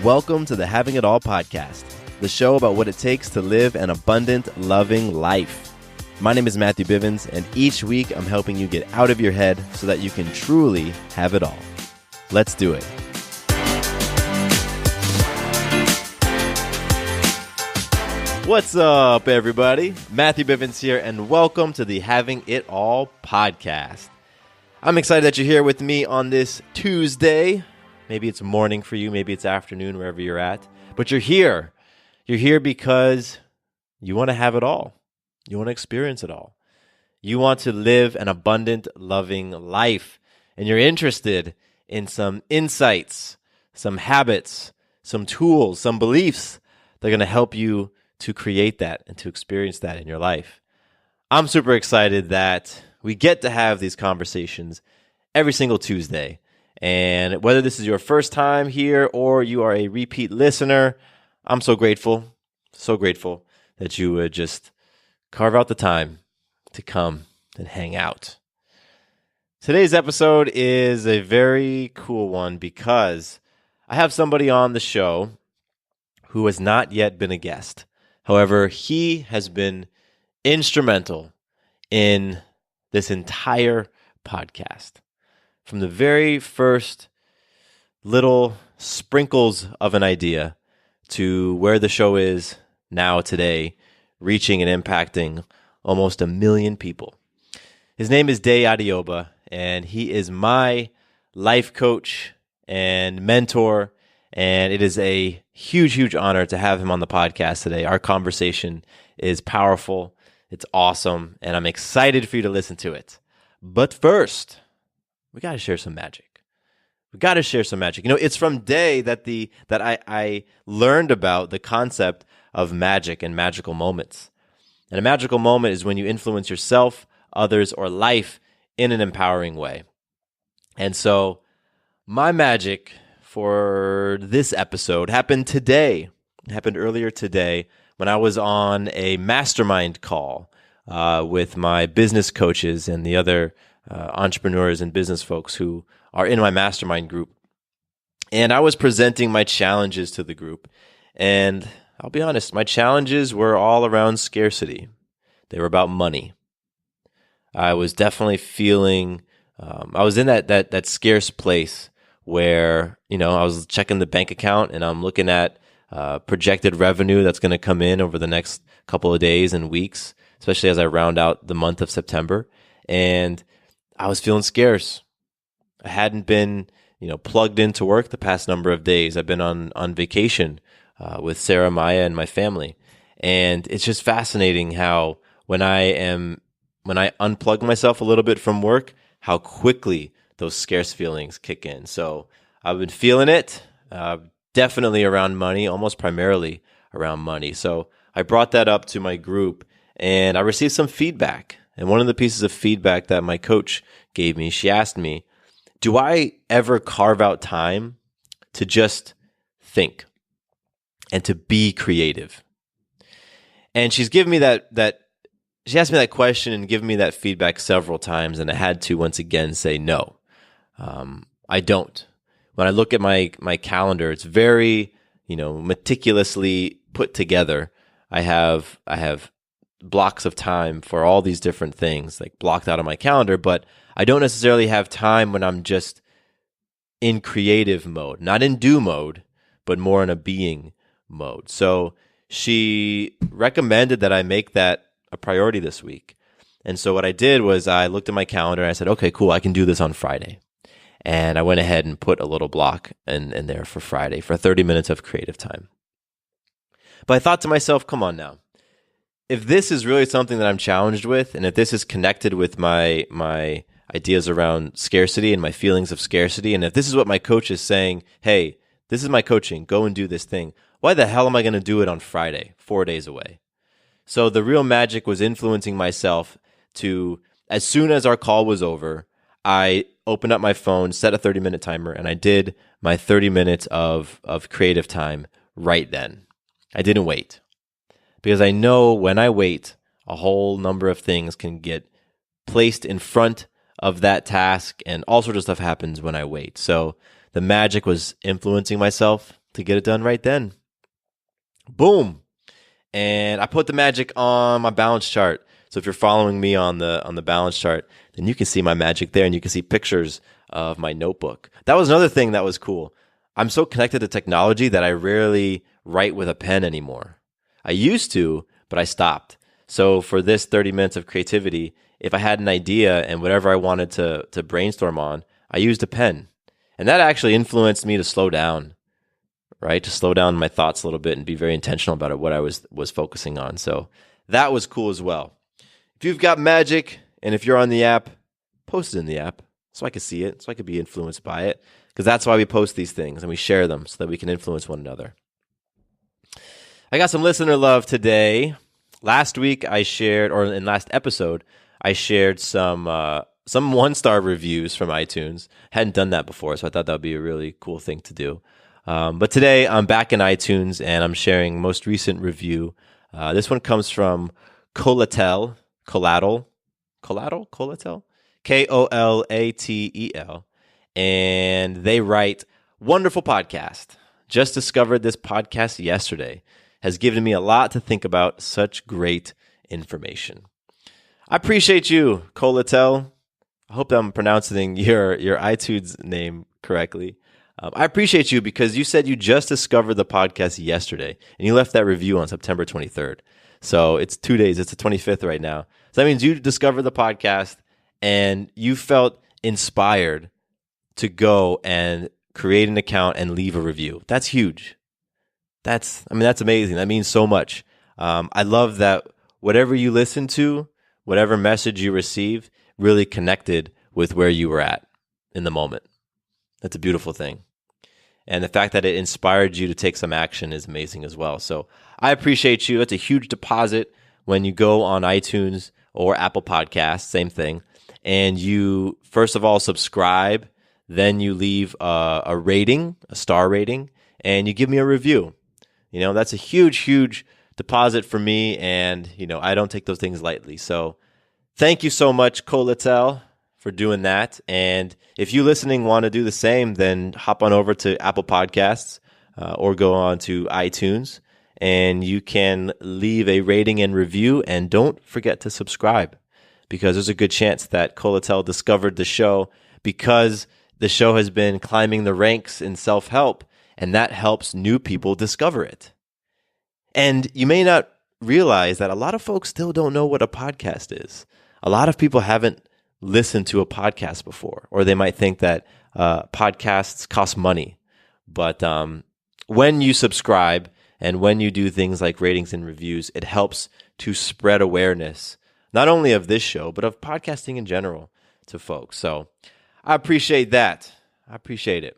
Welcome to the Having It All podcast, the show about what it takes to live an abundant, loving life. My name is Matthew Bivens, and each week I'm helping you get out of your head so that you can truly have it all. Let's do it. What's up, everybody? Matthew Bivens here, and welcome to the Having It All podcast. I'm excited that you're here with me on this Tuesday. Maybe it's morning for you, maybe it's afternoon, wherever you're at. But you're here. You're here because you want to have it all. You want to experience it all. You want to live an abundant, loving life. And you're interested in some insights, some habits, some tools, some beliefs that are going to help you to create that and to experience that in your life. I'm super excited that we get to have these conversations every single Tuesday. And whether this is your first time here or you are a repeat listener, I'm so grateful that you would just carve out the time to come and hang out. Today's episode is a very cool one because I have somebody on the show who has not yet been a guest. However, he has been instrumental in this entire podcast. From the very first little sprinkles of an idea to where the show is now today, reaching and impacting almost 1 million people. His name is Adeogba, and he is my life coach and mentor, and it is a huge, huge honor to have him on the podcast today. Our conversation is powerful, it's awesome, and I'm excited for you to listen to it. But first, we got to share some magic. We got to share some magic. You know, it's from Day that I learned about the concept of magic and magical moments. And a magical moment is when you influence yourself, others, or life in an empowering way. And so my magic for this episode happened today. It happened earlier today when I was on a mastermind call with my business coaches and the other entrepreneurs and business folks who are in my mastermind group. And I was presenting my challenges to the group. And I'll be honest, my challenges were all around scarcity. They were about money. I was definitely feeling, I was in that scarce place where, you know, I was checking the bank account and I'm looking at projected revenue that's going to come in over the next couple of days and weeks, especially as I round out the month of September. And I was feeling scarce. I hadn't been, plugged into work the past number of days. I've been on vacation with Sarah, Maya, and my family. And it's just fascinating how when I unplug myself a little bit from work, how quickly those scarce feelings kick in. So I've been feeling it, definitely around money, almost primarily around money. So I brought that up to my group and I received some feedback. And one of the pieces of feedback that my coach gave me, she asked me, do I ever carve out time to just think and to be creative? And she's given me she asked me that question and given me that feedback several times, and I had to once again say no. I don't. When I look at my calendar, it's very, meticulously put together. I have blocks of time for all these different things, like blocked out on my calendar, but I don't necessarily have time when I'm just in creative mode, not in do mode, but more in a being mode. So she recommended that I make that a priority this week. And so what I did was I looked at my calendar and I said, okay, cool, I can do this on Friday. And I went ahead and put a little block in there for Friday for 30 minutes of creative time. But I thought to myself, come on now. If this is really something that I'm challenged with, and if this is connected with my ideas around scarcity and my feelings of scarcity, and if this is what my coach is saying, hey, this is my coaching, go and do this thing, why the hell am I going to do it on Friday, 4 days away? So the real magic was influencing myself to, as soon as our call was over, I opened up my phone, set a 30-minute timer, and I did my 30 minutes of creative time right then. I didn't wait. Because I know when I wait, a whole number of things can get placed in front of that task, and all sorts of stuff happens when I wait. So the magic was influencing myself to get it done right then. Boom. And I put the magic on my balance chart. So if you're following me on the balance chart, then you can see my magic there, and you can see pictures of my notebook. That was another thing that was cool. I'm so connected to technology that I rarely write with a pen anymore. I used to, but I stopped. So for this 30 minutes of creativity, if I had an idea and whatever I wanted to brainstorm on, I used a pen. And that actually influenced me to slow down, right? To slow down my thoughts a little bit and be very intentional about what I was focusing on. So that was cool as well. If you've got magic and if you're on the app, post it in the app so I can see it, so I can be influenced by it, because that's why we post these things and we share them so that we can influence one another. I got some listener love today. Last week I shared, or in last episode, I shared some 1-star reviews from iTunes. Hadn't done that before, so I thought that would be a really cool thing to do. But today I'm back in iTunes and I'm sharing most recent review. This one comes from Collatel, K-O-L-A-T-E-L. And they write, "Wonderful podcast. Just discovered this podcast yesterday. Has given me a lot to think about. Such great information." I appreciate you, Collatel. I hope I'm pronouncing your iTunes name correctly. I appreciate you because you said you just discovered the podcast yesterday, and you left that review on September 23rd. So it's 2 days. It's the 25th right now. So that means you discovered the podcast, and you felt inspired to go and create an account and leave a review. That's huge. That's amazing. That means so much. I love that whatever you listen to, whatever message you receive, really connected with where you were at in the moment. That's a beautiful thing. And the fact that it inspired you to take some action is amazing as well. So I appreciate you. It's a huge deposit when you go on iTunes or Apple Podcasts, same thing. And you, first of all, subscribe. Then you leave a rating, a star rating, and you give me a review. You know, that's a huge, huge deposit for me. And, you know, I don't take those things lightly. So thank you so much, Collatel, for doing that. And if you listening want to do the same, then hop on over to Apple Podcasts or go on to iTunes, and you can leave a rating and review. And don't forget to subscribe, because there's a good chance that Collatel discovered the show because the show has been climbing the ranks in self-help, and that helps new people discover it. And you may not realize that a lot of folks still don't know what a podcast is. A lot of people haven't listened to a podcast before, or they might think that podcasts cost money. But when you subscribe and when you do things like ratings and reviews, it helps to spread awareness, not only of this show, but of podcasting in general to folks. So I appreciate that. I appreciate it.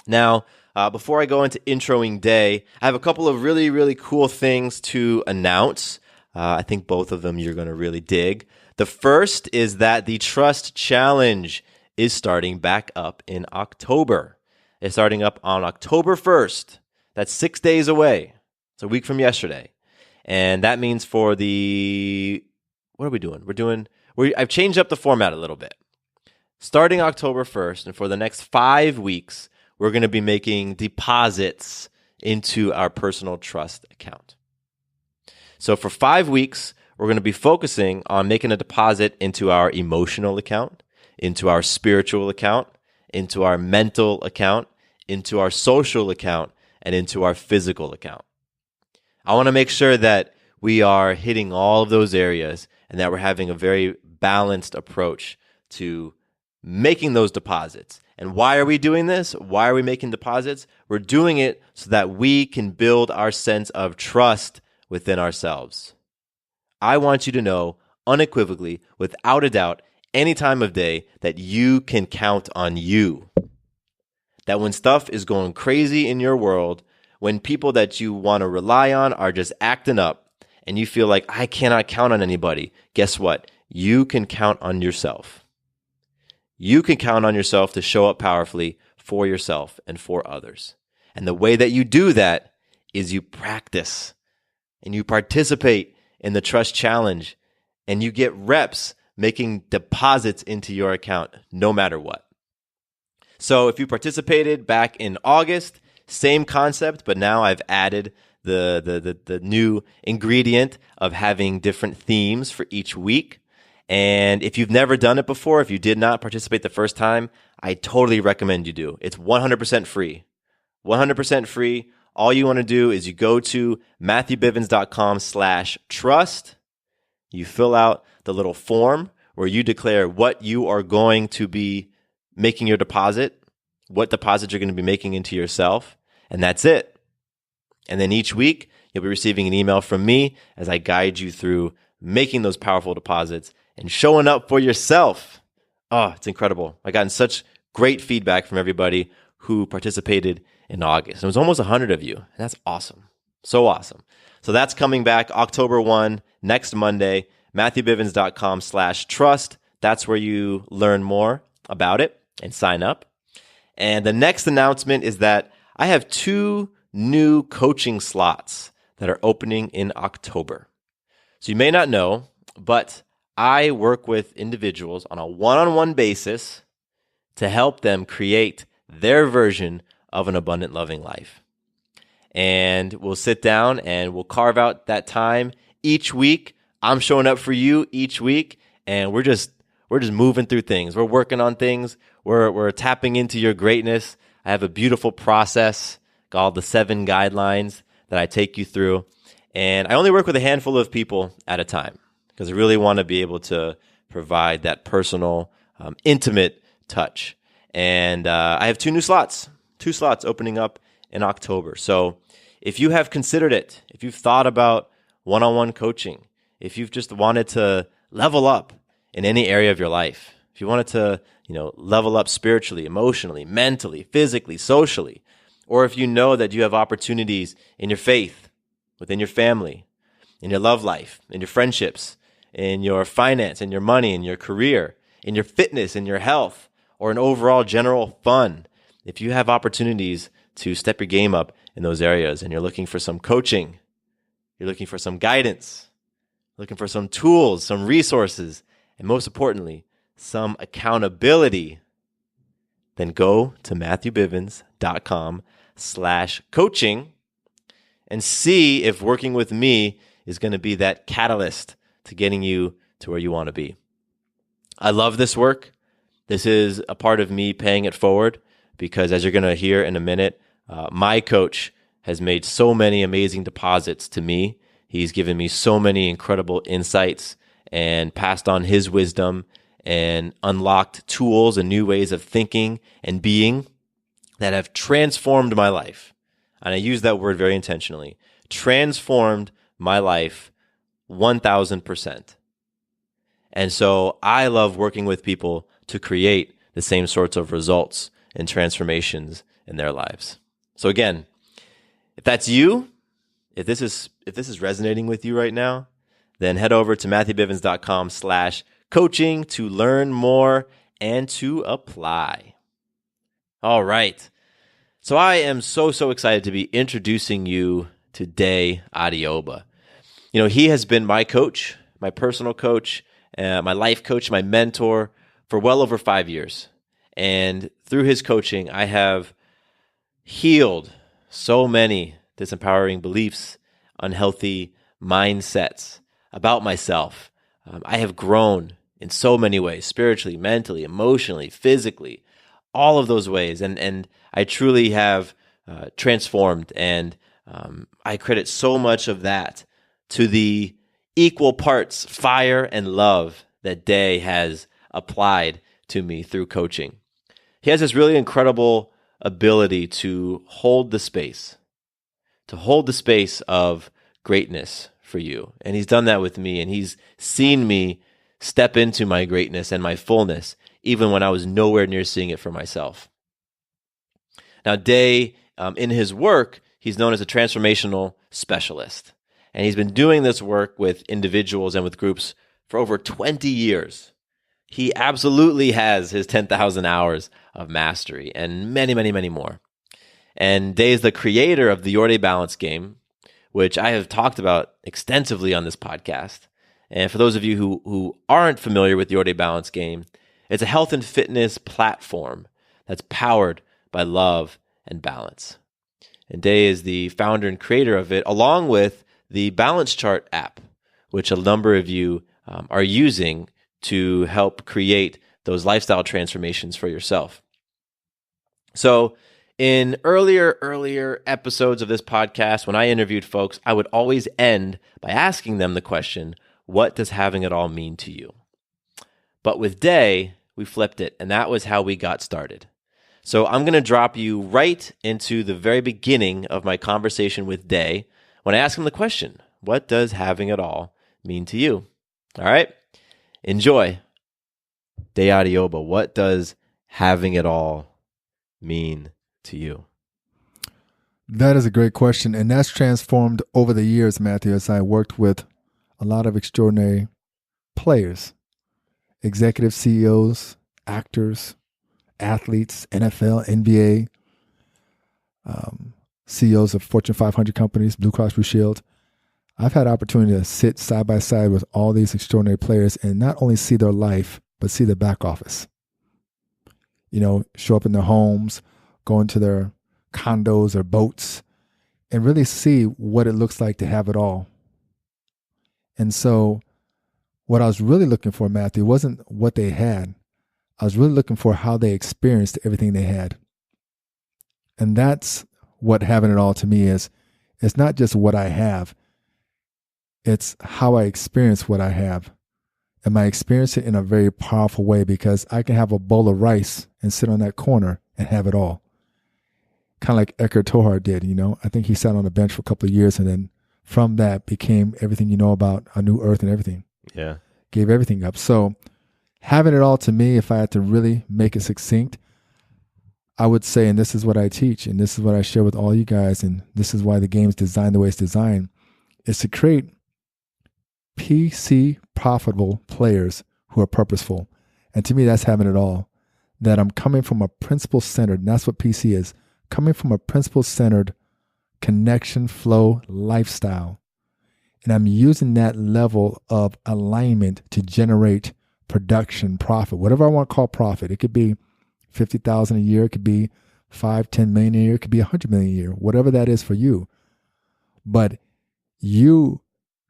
Now, before I go into introing day, I have a couple of really, really cool things to announce. I think both of them you're going to really dig. The first is that the Trust Challenge is starting back up in October. It's starting up on October 1st. That's 6 days away. It's a week from yesterday. And that means for the... What are we doing? I've changed up the format a little bit. Starting October 1st, and for the next 5 weeks, we're going to be making deposits into our personal trust account. So for 5 weeks, we're going to be focusing on making a deposit into our emotional account, into our spiritual account, into our mental account, into our social account, and into our physical account. I want to make sure that we are hitting all of those areas and that we're having a very balanced approach to making those deposits. And why are we doing this? Why are we making deposits? We're doing it so that we can build our sense of trust within ourselves. I want you to know unequivocally, without a doubt, any time of day, that you can count on you. That when stuff is going crazy in your world, when people that you want to rely on are just acting up, and you feel like, I cannot count on anybody, guess what? You can count on yourself. You can count on yourself to show up powerfully for yourself and for others. And the way that you do that is you practice and you participate in the Trust Challenge, and you get reps making deposits into your account no matter what. So if you participated back in August, Same concept, but now I've added the new ingredient of having different themes for each week. And if you've never done it before, if you did not participate the first time, I totally recommend you do. It's 100% free. 100% free. All you want to do is you go to matthewbivens.com/trust. You fill out the little form where you declare what you are going to be making your deposit, what deposit you're going to be making into yourself, and that's it. And then each week, you'll be receiving an email from me as I guide you through making those powerful deposits and showing up for yourself. Oh, it's incredible. I gotten such great feedback from everybody who participated in August. It was almost 100 of you. That's awesome. So awesome. So that's coming back October 1, next Monday, matthewbivens.com/trust. That's where you learn more about it and sign up. And the next announcement is that I have 2 new coaching slots that are opening in October. So you may not know, but I work with individuals on a one-on-one basis to help them create their version of an abundant, loving life. And we'll sit down and we'll carve out that time each week. I'm showing up for you each week, and we're just moving through things. We're working on things. We're tapping into your greatness. I have a beautiful process called the 7 guidelines that I take you through. And I only work with a handful of people at a time because I really want to be able to provide that personal, intimate touch. And I have 2 slots opening up in October. So if you have considered it, if you've thought about one-on-one coaching, if you've just wanted to level up in any area of your life, if you wanted to, level up spiritually, emotionally, mentally, physically, socially, or if you know that you have opportunities in your faith, within your family, in your love life, in your friendships, in your finance, in your money, in your career, in your fitness, in your health, or in overall general fun, if you have opportunities to step your game up in those areas and you're looking for some coaching, you're looking for some guidance, looking for some tools, some resources, and most importantly, some accountability, then go to matthewbivens.com/coaching and see if working with me is going to be that catalyst to getting you to where you want to be. I love this work. This is a part of me paying it forward because, as you're going to hear in a minute, my coach has made so many amazing deposits to me. He's given me so many incredible insights and passed on his wisdom and unlocked tools and new ways of thinking and being that have transformed my life. And I use that word very intentionally. Transformed my life 1,000%. And so I love working with people to create the same sorts of results and transformations in their lives. So again, if that's you, if this is resonating with you right now, then head over to matthewbivens.com/coaching to learn more and to apply. All right. So I am so excited to be introducing you today, Adeogba. He has been my coach, my personal coach, my life coach, my mentor for well over 5 years. And through his coaching, I have healed so many disempowering beliefs, unhealthy mindsets about myself. I have grown in so many ways, spiritually, mentally, emotionally, physically, all of those ways. And I truly have transformed. And I credit so much of that to the equal parts fire and love that Day has applied to me through coaching. He has this really incredible ability to hold the space of greatness for you. And he's done that with me, and he's seen me step into my greatness and my fullness, even when I was nowhere near seeing it for myself. Now, Day, in his work, he's known as a transformational specialist. And he's been doing this work with individuals and with groups for over 20 years. He absolutely has his 10,000 hours of mastery and many, many, many more. And Day is the creator of the YourDay Balance Game, which I have talked about extensively on this podcast. And for those of you who aren't familiar with YourDay Balance Game, it's a health and fitness platform that's powered by love and balance. And Day is the founder and creator of it, along with the Balance Chart app, which a number of you are using to help create those lifestyle transformations for yourself. So in earlier episodes of this podcast, when I interviewed folks, I would always end by asking them the question, what does having it all mean to you? But with Day, we flipped it, and that was how we got started. So I'm going to drop you right into the very beginning of my conversation with Day when I ask him the question, what does having it all mean to you? All right, enjoy. Day Adeogba, what does having it all mean to you? That is a great question, and that's transformed over the years, Matthew, as I worked with a lot of extraordinary players, executive CEOs, actors, athletes, NFL, NBA, CEOs of Fortune 500 companies, Blue Cross Blue Shield. I've had opportunity to sit side by side with all these extraordinary players and not only see their life, but see the back office. Show up in their homes, go into their condos or boats, and really see what it looks like to have it all. And so what I was really looking for, Matthew, wasn't what they had. I was really looking for how they experienced everything they had. And that's what having it all to me is. It's not just what I have. It's how I experience what I have. And I experience it in a very powerful way because I can have a bowl of rice and sit on that corner and have it all. Kind of like Eckhart Tolle did, I think he sat on a bench for a couple of years and then from that became everything you know about a new earth and everything. Yeah. Gave everything up. So having it all to me, if I had to really make it succinct, I would say, and this is what I teach, and this is what I share with all you guys, and this is why the game's designed the way it's designed, is to create PC profitable players who are purposeful. And to me, that's having it all. That I'm coming from a principle-centered, and that's what PC is, coming from a principle-centered connection flow lifestyle. And I'm using that level of alignment to generate production, profit, whatever I want to call profit. It could be 50,000 a year. It could be 5-10 million a year. It could be 100 million a year, whatever that is for you. But you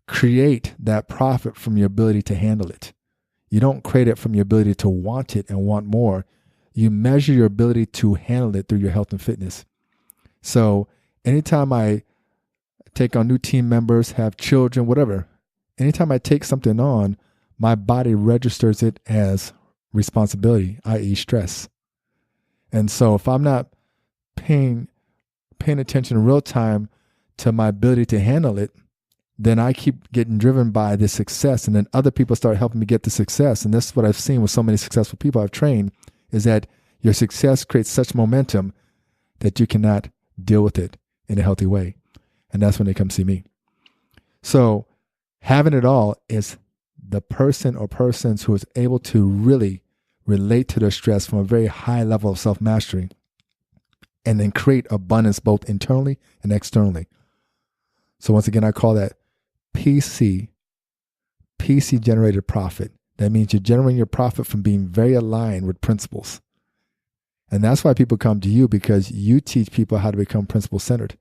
create that profit from your ability to handle it. You don't create it from your ability to want it and want more. You measure your ability to handle it through your health and fitness. So anytime I take on new team members, have children, whatever, anytime I take something on, my body registers it as responsibility, i.e. stress. And so if I'm not paying attention in real time to my ability to handle it, then I keep getting driven by the success, and then other people start helping me get the success. And this is what I've seen with so many successful people I've trained, is that your success creates such momentum that you cannot deal with it in a healthy way. And that's when they come see me. So having it all is the person or persons who is able to really relate to their stress from a very high level of self-mastery and then create abundance both internally and externally. So once again, I call that PC generated profit. That means you're generating your profit from being very aligned with principles. And that's why people come to you, because you teach people how to become principle centered.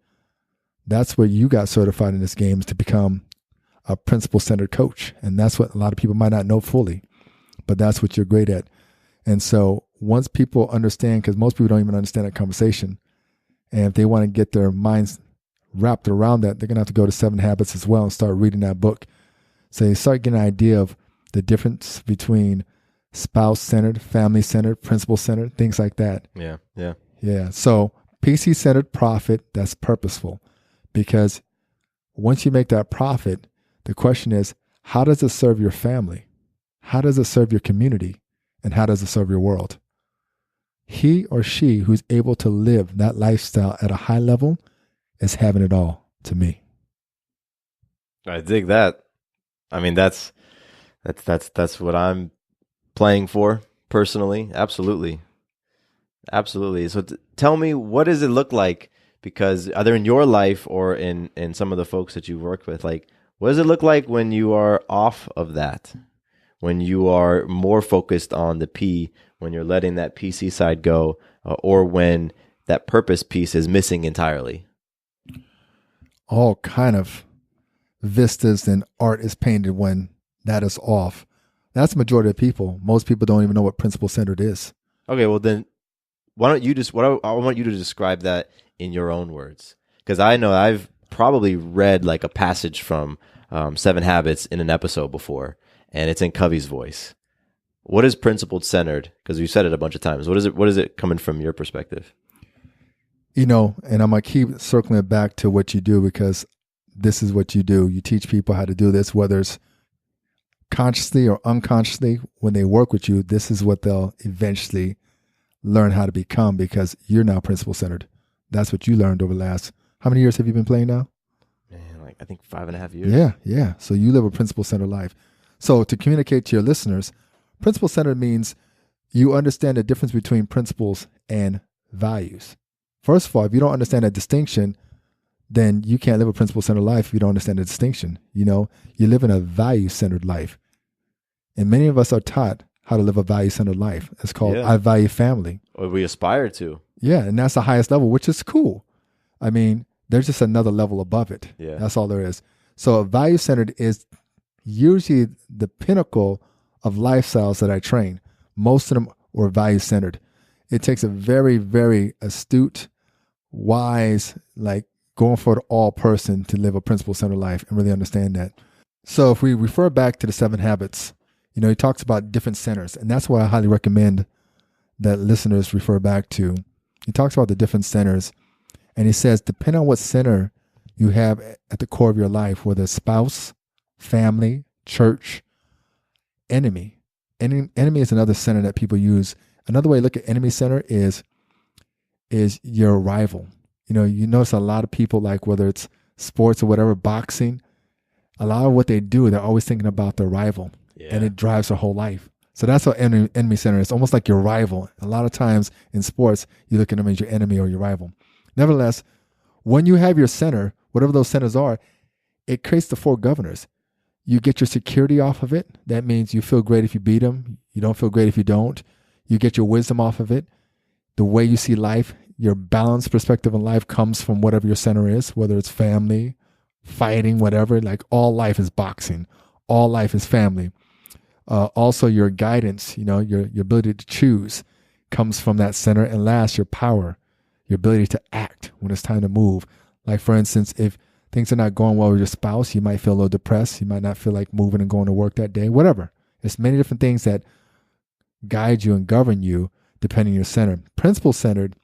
That's where you got certified in this game, is to become a principle centered coach. And that's what a lot of people might not know fully, but that's what you're great at. And so once people understand, because most people don't even understand that conversation, and if they want to get their minds wrapped around that, they're going to have to go to 7 Habits as well and start reading that book. So you start getting an idea of the difference between spouse-centered, family-centered, principle-centered, things like that. Yeah. So PC-centered profit, that's purposeful. Because once you make that profit, the question is, how does it serve your family? How does it serve your community? And how does it serve your world? He or she who's able to live that lifestyle at a high level is having it all, to me. I dig that. I mean, that's what I'm playing for personally. Absolutely. So tell me, what does it look like? Because either in your life or in some of the folks that you've worked with, like, what does it look like when you are off of that? When you are more focused on the P, when you're letting that PC side go, or when that purpose piece is missing entirely? all kind of vistas and art is painted when that is off. That's the majority of people. Most people don't even know what principle-centered is. Okay, well then, why don't you just? I want you to describe that in your own words, because I know I've probably read like a passage from 7 Habits in an episode before, and it's in Covey's voice. What is principled centered? Because you said it a bunch of times. What is it coming from your perspective? And I'm going to keep circling it back to what you do, because this is what you do. You teach people how to do this, whether it's consciously or unconsciously. When they work with you, this is what they'll eventually learn how to become, because you're now principle centered. That's what you learned over the last, how many years have you been playing now? Man, like I think 5.5 years. Yeah. So you live a principle centered life. So to communicate to your listeners, principle centered means you understand the difference between principles and values. First of all, if you don't understand that distinction, then you can't live a principle-centered life if you don't understand the distinction. You live in a value-centered life. And many of us are taught how to live a value-centered life. It's called I value family. Or we aspire to. Yeah, and that's the highest level, which is cool. I mean, there's just another level above it. Yeah. That's all there is. So value-centered is usually the pinnacle of lifestyles that I train. Most of them are value-centered. It takes a very, very astute, wise, like going for it all person to live a principle-centered life and really understand that. So if we refer back to the 7 Habits, he talks about different centers, and that's why I highly recommend that listeners refer back to. He talks about the different centers, and he says, depending on what center you have at the core of your life, whether it's spouse, family, church, enemy. Enemy is another center that people use. Another way to look at enemy center is your rival. You notice a lot of people, like whether it's sports or whatever, boxing, a lot of what they do, they're always thinking about their rival, and it drives their whole life. So that's what enemy center is, almost like your rival. A lot of times in sports, you look at them as your enemy or your rival. Nevertheless, when you have your center, whatever those centers are, it creates the 4 governors. You get your security off of it. That means you feel great if you beat them. You don't feel great if you don't. You get your wisdom off of it. The way you see life, your balanced perspective on life comes from whatever your center is, whether it's family, fighting, whatever. Like all life is boxing. All life is family. Also, your guidance, your ability to choose comes from that center. And last, your power, your ability to act when it's time to move. Like, for instance, if things are not going well with your spouse, you might feel a little depressed. You might not feel like moving and going to work that day, whatever. There's many different things that guide you and govern you depending on your center. Principle-centered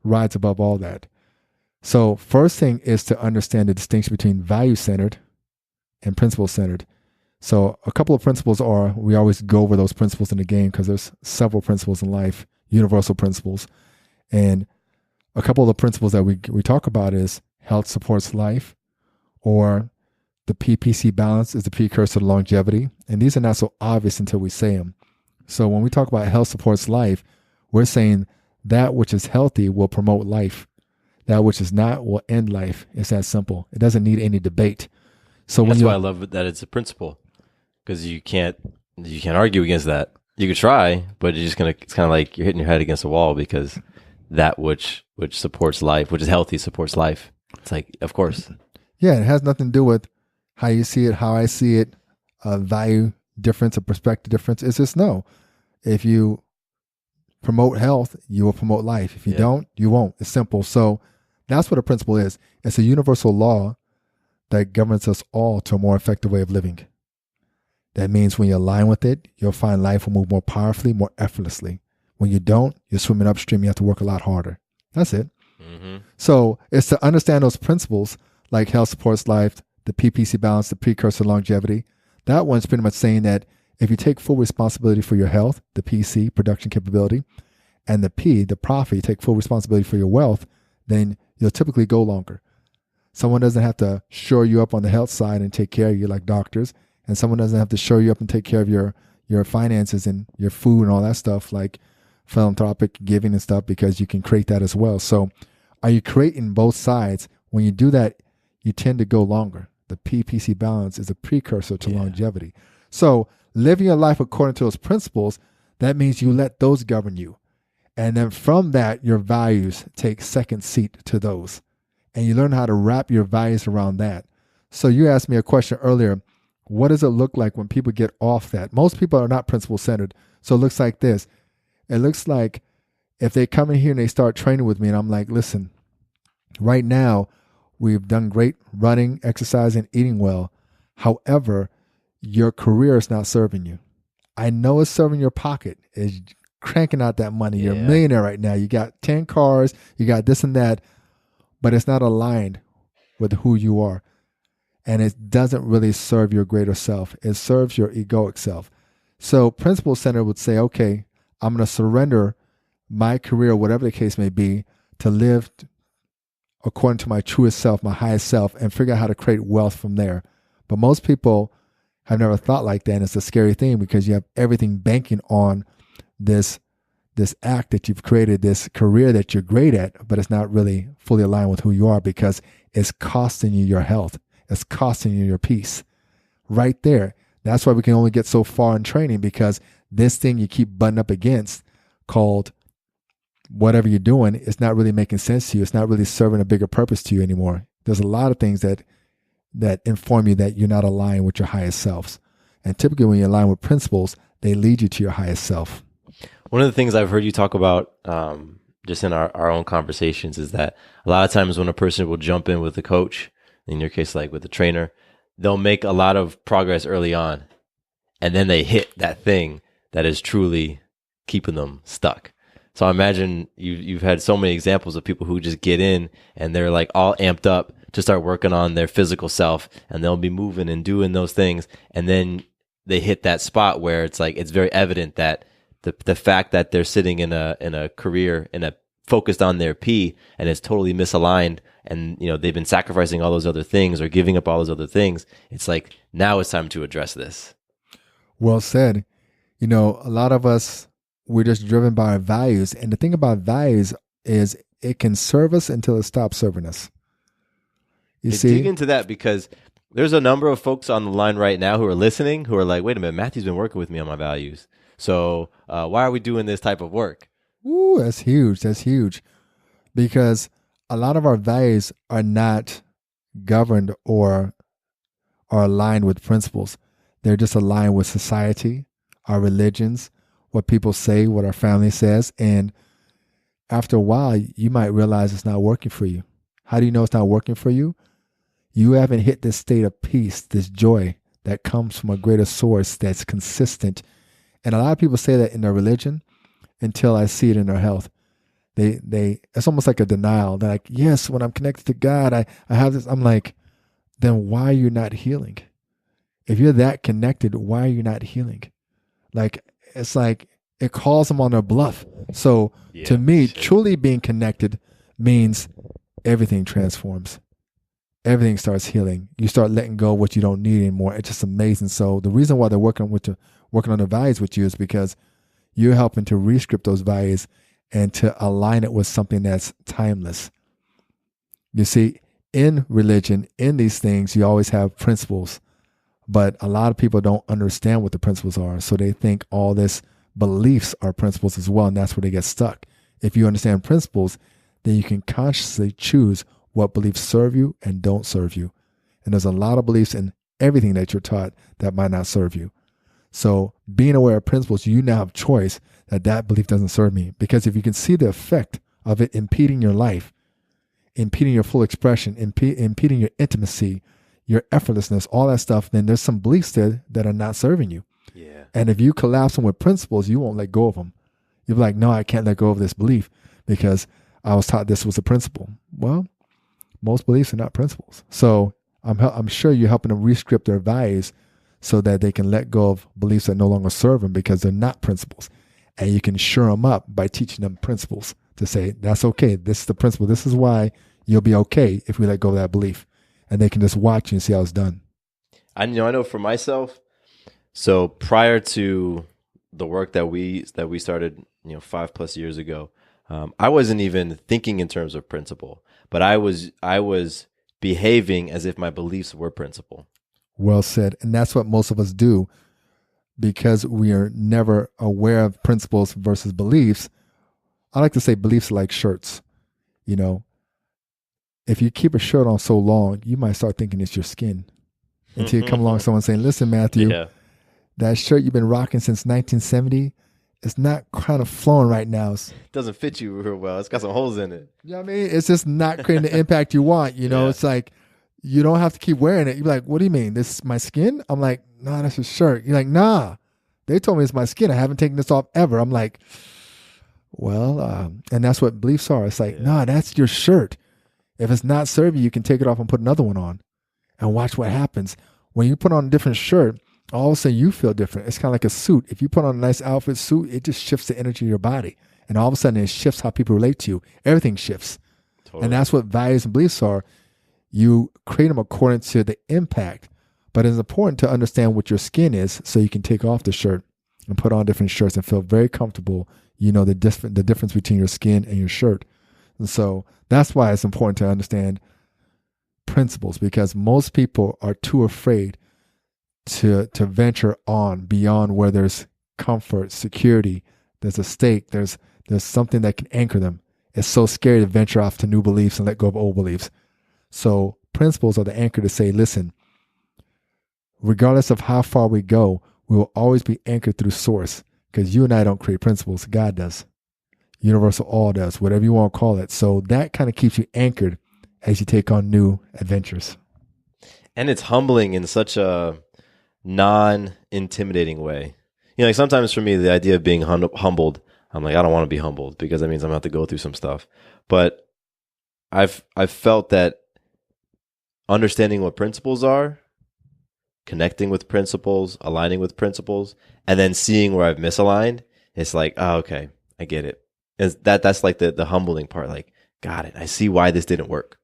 rides above all that. So first thing is to understand the distinction between value-centered and principle-centered. So a couple of principles are, we always go over those principles in the game because there's several principles in life, universal principles. And a couple of the principles that we talk about is health supports life, or the PPC balance is the precursor to longevity. And these are not so obvious until we say them. So when we talk about health supports life, we're saying that which is healthy will promote life. That which is not will end life. It's that simple. It doesn't need any debate. So that's why I love that it's a principle, because you can't argue against that. You could try, but it's kind of like you're hitting your head against a wall, because that which supports life, which is healthy, supports life. It's like, of course. Yeah, it has nothing to do with how you see it, how I see it, a value difference, a perspective difference. It's just no. If you promote health, you will promote life. If you don't, you won't. It's simple. So that's what a principle is. It's a universal law that governs us all to a more effective way of living. That means when you align with it, you'll find life will move more powerfully, more effortlessly. When you don't, you're swimming upstream. You have to work a lot harder. That's it. Mm-hmm. So it's to understand those principles, like health supports life, the PPC balance, the precursor to longevity. That one's pretty much saying that if you take full responsibility for your health, the PC, production capability, and the P, the profit, you take full responsibility for your wealth, then you'll typically go longer. Someone doesn't have to shore you up on the health side and take care of you like doctors, and someone doesn't have to shore you up and take care of your finances and your food and all that stuff like philanthropic giving and stuff, because you can create that as well. So are you creating both sides? When you do that, you tend to go longer. The PPC balance is a precursor to longevity. So living your life according to those principles, that means you let those govern you. And then from that, your values take second seat to those. and you learn how to wrap your values around that. So you asked me a question earlier. What does it look like when people get off that? Most people are not principle centered. So it looks like this. It looks like if they come in here and they start training with me and I'm like, listen, right now we've done great running, exercising, eating well. However, your career is not serving you. I know it's serving your pocket. It's cranking out that money. You're a millionaire right now. You got 10 cars, you got this and that, but it's not aligned with who you are. And it doesn't really serve your greater self. It serves your egoic self. So Principle Center would say, okay, I'm going to surrender my career, whatever the case may be, to live according to my truest self, my highest self, and figure out how to create wealth from there. But most people have never thought like that, and it's a scary thing because you have everything banking on this act that you've created, this career that you're great at, but it's not really fully aligned with who you are because it's costing you your health. It's costing you your peace. Right there. That's why we can only get so far in training, because this thing you keep butting up against called whatever you're doing, it's not really making sense to you. It's not really serving a bigger purpose to you anymore. There's a lot of things that inform you that you're not aligned with your highest selves. And typically when you align with principles, they lead you to your highest self. One of the things I've heard you talk about just in our own conversations is that a lot of times when a person will jump in with a coach, in your case, like with a trainer, they'll make a lot of progress early on. And then they hit that thing that is truly keeping them stuck. So I imagine you've had so many examples of people who just get in and they're like all amped up to start working on their physical self, and they'll be moving and doing those things. And then they hit that spot where it's like, it's very evident that the fact that they're sitting in a career, focused on their P, and it's totally misaligned, and they've been sacrificing all those other things or giving up all those other things. It's like, now it's time to address this. Well said. A lot of us, we're just driven by our values. And the thing about values is it can serve us until it stops serving us. You see? Dig into that, because there's a number of folks on the line right now who are listening who are like, wait a minute, Matthew's been working with me on my values. So why are we doing this type of work? Ooh, that's huge. That's huge. Because a lot of our values are not governed or are aligned with principles. They're just aligned with society, our religions, what people say, what our family says. And after a while, you might realize it's not working for you. How do you know it's not working for you? You haven't hit this state of peace, this joy that comes from a greater source that's consistent. And a lot of people say that in their religion until I see it in their health. It's almost like a denial. They're like, yes, when I'm connected to God, I have this. I'm like, then why are you not healing? If you're that connected, why are you not healing? It's like it calls them on their bluff. So to me, truly being connected means everything transforms. Everything starts healing. You start letting go of what you don't need anymore. It's just amazing. So the reason why they're working on the values with you is because you're helping to rescript those values and to align it with something that's timeless. You see, in religion, in these things, you always have principles, but a lot of people don't understand what the principles are. So they think all this beliefs are principles as well, and that's where they get stuck. If you understand principles, then you can consciously choose what beliefs serve you and don't serve you. And there's a lot of beliefs in everything that you're taught that might not serve you. So being aware of principles, you now have choice that belief doesn't serve me. Because if you can see the effect of it impeding your life, impeding your full expression, impeding your intimacy, your effortlessness, all that stuff, then there's some beliefs there that are not serving you. Yeah. And if you collapse them with principles, you won't let go of them. You'll be like, no, I can't let go of this belief because I was taught this was a principle. Well, most beliefs are not principles. So I'm sure you're helping them rescript their values so that they can let go of beliefs that no longer serve them because they're not principles. And you can shore them up by teaching them principles to say, that's okay. This is the principle. This is why you'll be okay if we let go of that belief. And they can just watch you and see how it's done. I know for myself, so prior to the work that we started, 5+ years ago, I wasn't even thinking in terms of principle, but I was behaving as if my beliefs were principle. Well said. And that's what most of us do because we are never aware of principles versus beliefs. I like to say beliefs are like shirts. if you keep a shirt on so long, you might start thinking it's your skin. Until you come along someone saying, listen, Matthew, that shirt you've been rocking since 1970, it's not kind of flowing right now. It doesn't fit you real well. It's got some holes in it. You know what I mean? It's just not creating the impact you want. It's like, you don't have to keep wearing it. You're like, what do you mean? This is my skin? I'm like, nah, that's a shirt. You're like, nah. They told me it's my skin. I haven't taken this off ever. I'm like, well, and that's what beliefs are. It's like, nah, that's your shirt. If it's not serving you can take it off and put another one on and watch what happens. When you put on a different shirt, all of a sudden you feel different. It's kind of like a suit. If you put on a nice outfit suit, it just shifts the energy of your body. And all of a sudden it shifts how people relate to you. Everything shifts. Totally. And that's what values and beliefs are. You create them according to the impact. But it's important to understand what your skin is so you can take off the shirt and put on different shirts and feel very comfortable. You know the difference between your skin and your shirt. And so that's why it's important to understand principles, because most people are too afraid to venture on beyond where there's comfort, security, there's a stake, there's something that can anchor them. It's so scary to venture off to new beliefs and let go of old beliefs. So principles are the anchor to say, listen, regardless of how far we go, we will always be anchored through source, because you and I don't create principles. God does. Universal all does, whatever you want to call it. So that kind of keeps you anchored as you take on new adventures. And it's humbling in such a non-intimidating way. Like sometimes for me, the idea of being humbled, I'm like, I don't want to be humbled because that means I'm going to have to go through some stuff. But I've felt that understanding what principles are, connecting with principles, aligning with principles, and then seeing where I've misaligned, it's like, oh, okay, I get it. And that's like the humbling part. Like, got it. I see why this didn't work.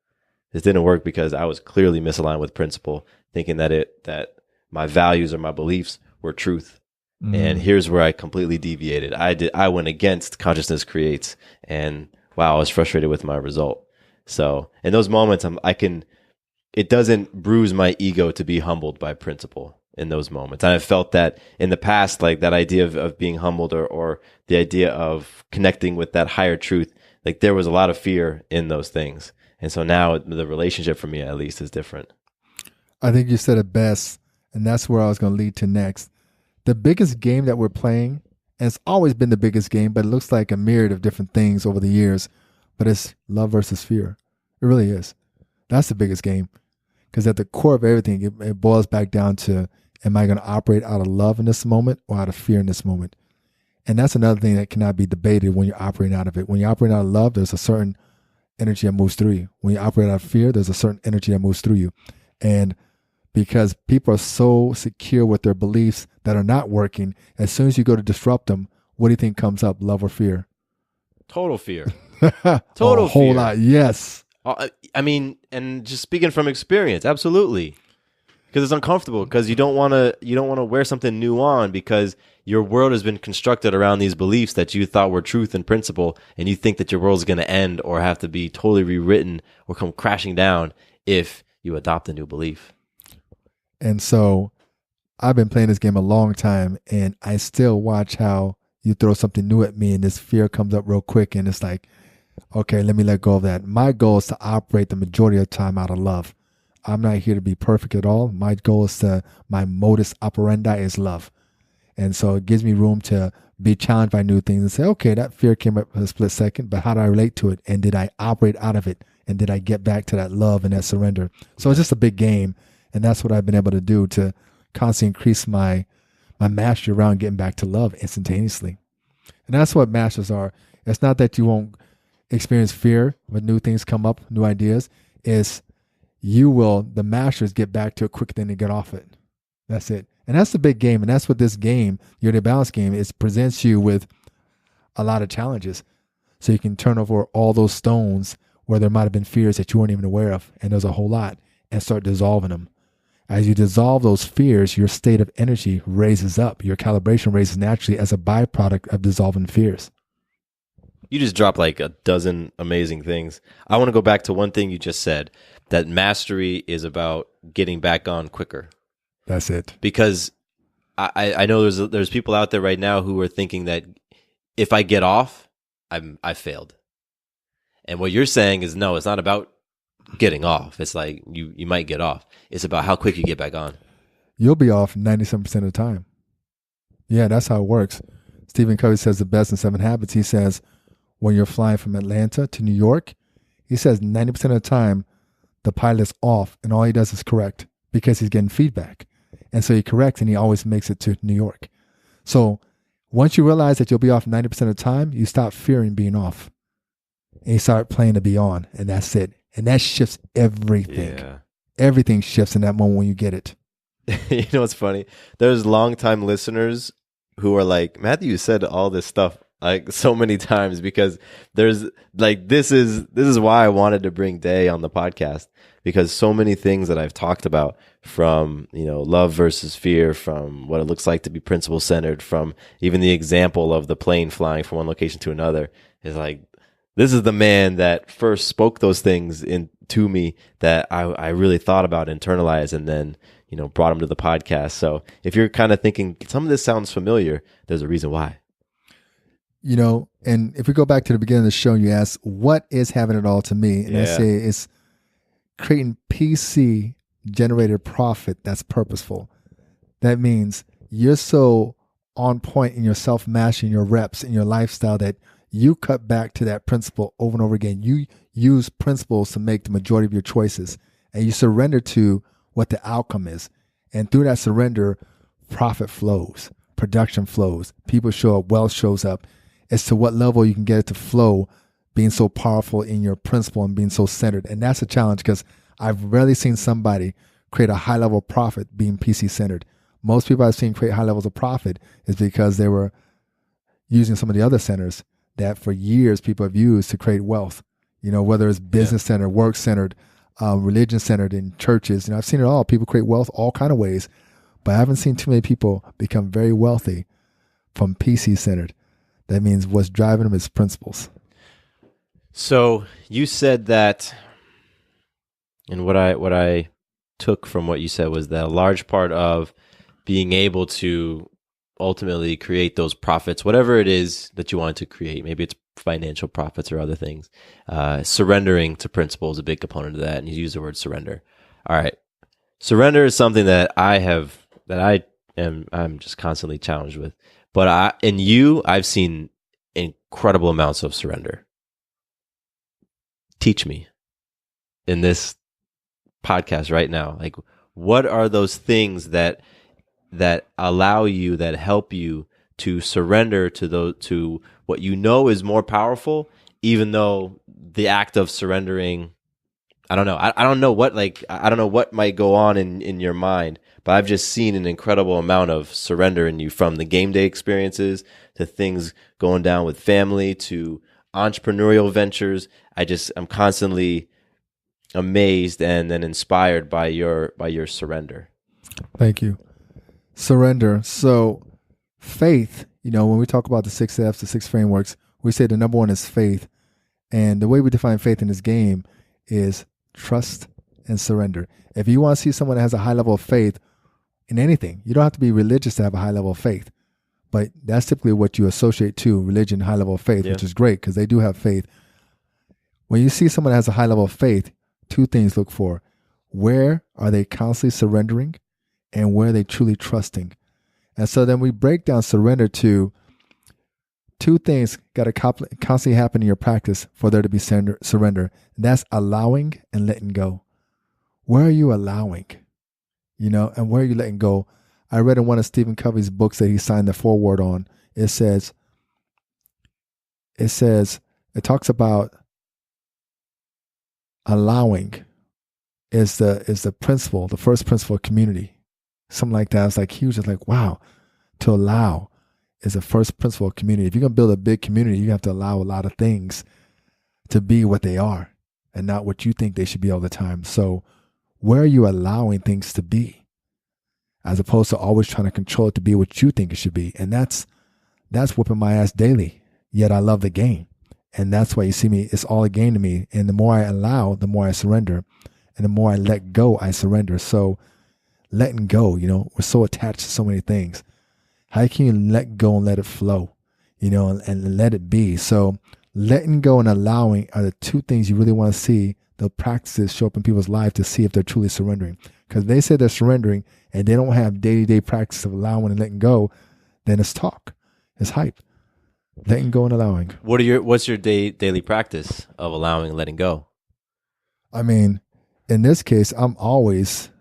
This didn't work because I was clearly misaligned with principle, thinking that my values or my beliefs were truth. And here's where I completely deviated. I went against consciousness creates, and wow, I was frustrated with my result. So in those moments, it doesn't bruise my ego to be humbled by principle in those moments. And I've felt that in the past, like that idea of being humbled or the idea of connecting with that higher truth, like there was a lot of fear in those things. And so now the relationship for me, at least, is different. I think you said it best, and that's where I was going to lead to next. The biggest game that we're playing, and it's always been the biggest game, but it looks like a myriad of different things over the years, but it's love versus fear. It really is. That's the biggest game, because at the core of everything, it boils back down to, am I going to operate out of love in this moment or out of fear in this moment? And that's another thing that cannot be debated when you're operating out of it. When you operate out of love, there's a certain energy that moves through you. When you operate out of fear, there's a certain energy that moves through you. And because people are so secure with their beliefs that are not working, as soon as you go to disrupt them, what do you think comes up, love or fear? Total fear. Total a whole fear. lot, yes. I mean, and just speaking from experience, absolutely. Because it's uncomfortable, because you don't want to wear something new on, because your world has been constructed around these beliefs that you thought were truth and principle, and you think that your world's going to end or have to be totally rewritten or come crashing down if you adopt a new belief. And so I've been playing this game a long time, and I still watch how you throw something new at me and this fear comes up real quick, and it's like, okay, let me let go of that. My goal is to operate the majority of the time out of love. I'm not here to be perfect at all. My goal is my modus operandi is love. And so it gives me room to be challenged by new things and say, okay, that fear came up for a split second, but how do I relate to it? And did I operate out of it? And did I get back to that love and that surrender? So it's just a big game. And that's what I've been able to do to constantly increase my mastery around getting back to love instantaneously. And that's what masters are. It's not that you won't experience fear when new things come up, new ideas. It's the masters get back to it quicker than they get off it. That's it. And that's the big game. And that's what this game, YourDay Balance Game, presents you with a lot of challenges. So you can turn over all those stones where there might have been fears that you weren't even aware of. And there's a whole lot, and start dissolving them. As you dissolve those fears, your state of energy raises up. Your calibration raises naturally as a byproduct of dissolving fears. You just dropped like a dozen amazing things. I want to go back to one thing you just said, that mastery is about getting back on quicker. That's it. Because I know there's people out there right now who are thinking that if I get off, I failed. And what you're saying is, no, it's not about getting off. It's like you might get off. It's about how quick you get back on. You'll be off 97% of the time. Yeah, that's how it works. Stephen Covey says the best in 7 Habits. He says when you're flying from Atlanta to New York, he says 90% of the time the pilot's off and all he does is correct because he's getting feedback. And so he corrects and he always makes it to New York. So once you realize that you'll be off 90% of the time, you stop fearing being off. And you start playing to be on, and that's it. And that shifts everything. Yeah. Everything shifts in that moment when you get it. You know what's funny? There's longtime listeners who are like, Matthew said all this stuff like so many times, because there's like this is why I wanted to bring Day on the podcast, because so many things that I've talked about, from love versus fear, from what it looks like to be principle centered, from even the example of the plane flying from one location to another, is like, this is the man that first spoke those things to me that I really thought about, internalized, and then brought him to the podcast. So if you're kind of thinking some of this sounds familiar, there's a reason why. And if we go back to the beginning of the show, you asked, what is having it all to me? And I say it's creating PC generated profit that's purposeful. That means you're so on point in your self-mastery, your reps, and your lifestyle that you cut back to that principle over and over again. You use principles to make the majority of your choices, and you surrender to what the outcome is. And through that surrender, profit flows, production flows, people show up, wealth shows up. As to what level you can get it to flow, being so powerful in your principle and being so centered. And that's a challenge, because I've rarely seen somebody create a high level of profit being PC centered. Most people I've seen create high levels of profit is because they were using some of the other centers that for years people have used to create wealth, whether it's business centered, work centered, religion centered, in churches. I've seen it all. People create wealth all kind of ways, but I haven't seen too many people become very wealthy from PC centered. That means what's driving them is principles. So you said that, and what I took from what you said was that a large part of being able to ultimately create those profits, whatever it is that you want to create, maybe it's financial profits or other things, surrendering to principle is a big component of that. And you use the word surrender. All right. Surrender is something that I'm just constantly challenged with. But I've seen incredible amounts of surrender. Teach me in this podcast right now. Like, what are those things that allow you, that help you to surrender to what is more powerful, even though the act of surrendering, I don't know. I don't know what might go on in your mind, but I've just seen an incredible amount of surrender in you, from the game day experiences to things going down with family to entrepreneurial ventures. I'm constantly amazed and then inspired by your surrender. Thank you. Surrender. So faith, when we talk about the 6 F's, the 6 frameworks, we say the number one is faith. And the way we define faith in this game is trust and surrender. If you want to see someone that has a high level of faith in anything, you don't have to be religious to have a high level of faith. But that's typically what you associate to religion, high level of faith, which is great because they do have faith. When you see someone that has a high level of faith, 2 things look for. Where are they constantly surrendering, and where are they truly trusting? And so then we break down surrender to 2 things got to constantly happen in your practice for there to be surrender. And that's allowing and letting go. Where are you allowing? And where are you letting go? I read in one of Stephen Covey's books that he signed the foreword on. It talks about allowing is the principle, the first principle of community. Something like that. I was like huge. I was like, wow, to allow is the first principle of community. If you're going to build a big community, you have to allow a lot of things to be what they are and not what you think they should be all the time. So where are you allowing things to be, as opposed to always trying to control it to be what you think it should be? And that's whooping my ass daily, yet I love the game. And that's why you see me, it's all a game to me. And the more I allow, the more I surrender. And the more I let go, I surrender. So letting go, we're so attached to so many things. How can you let go and let it flow, and let it be? So letting go and allowing are the 2 things you really want to see the practices show up in people's lives to see if they're truly surrendering. Because they say they're surrendering and they don't have day-to-day practice of allowing and letting go, then it's talk, it's hype. Letting go and allowing. What's your daily practice of allowing and letting go? I mean, in this case, I'm always,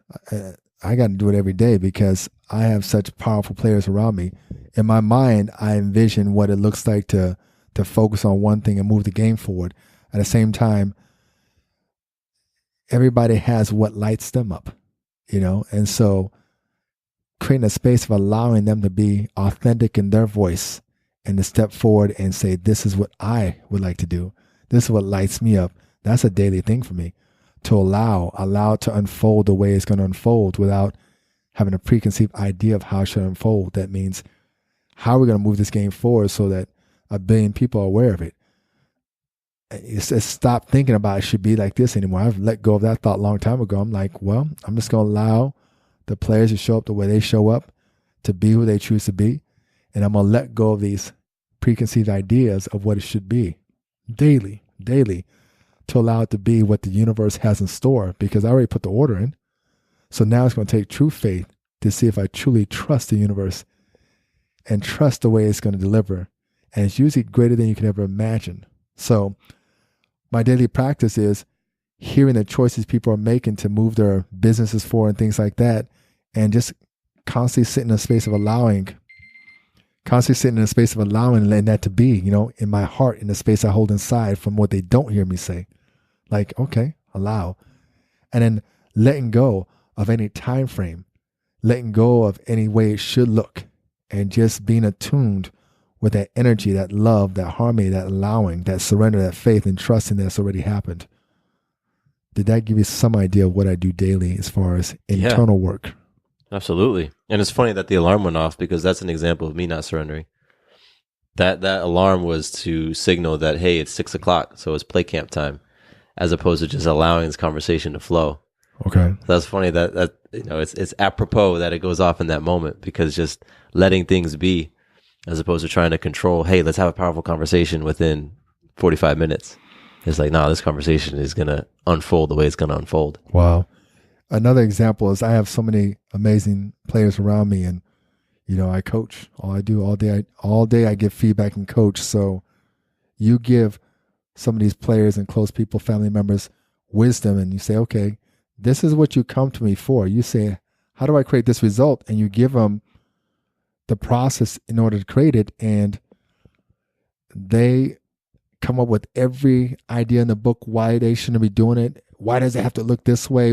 I got to do it every day because I have such powerful players around me. In my mind, I envision what it looks like to focus on one thing and move the game forward. At the same time, everybody has what lights them up, and so creating a space of allowing them to be authentic in their voice and to step forward and say, this is what I would like to do. This is what lights me up. That's a daily thing for me, to allow it to unfold the way it's going to unfold without having a preconceived idea of how it should unfold. That means how are we going to move this game forward so that 1 billion people are aware of it. It's stop thinking about it should be like this anymore. I've let go of that thought a long time ago. I'm like, well, I'm just going to allow the players to show up the way they show up, to be who they choose to be. And I'm going to let go of these preconceived ideas of what it should be daily, to allow it to be what the universe has in store, because I already put the order in. So now it's going to take true faith to see if I truly trust the universe and trust the way it's going to deliver. And it's usually greater than you can ever imagine. So my daily practice is hearing the choices people are making to move their businesses forward and things like that, and just constantly sitting in a space of allowing, and letting that to be, in my heart, in the space I hold inside from what they don't hear me say. Like, okay, allow. And then letting go of any time frame, letting go of any way it should look, and just being attuned with that energy, that love, that harmony, that allowing, that surrender, that faith, and trusting that's already happened. Did that give you some idea of what I do daily as far as internal work? Absolutely. And it's funny that the alarm went off, because that's an example of me not surrendering. That alarm was to signal that, hey, it's 6 o'clock, so it's play camp time, as opposed to just allowing this conversation to flow. Okay. So that's funny that it's apropos that it goes off in that moment, because just letting things be, as opposed to trying to control, hey, let's have a powerful conversation within 45 minutes. It's like, no, this conversation is going to unfold the way it's going to unfold. Wow. Another example is I have so many amazing players around me, and, I coach. All day I give feedback and coach. So you give some of these players and close people, family members, wisdom, and you say, okay, this is what you come to me for. You say, how do I create this result? And you give them the process in order to create it, and they come up with every idea in the book why they shouldn't be doing it. Why does it have to look this way?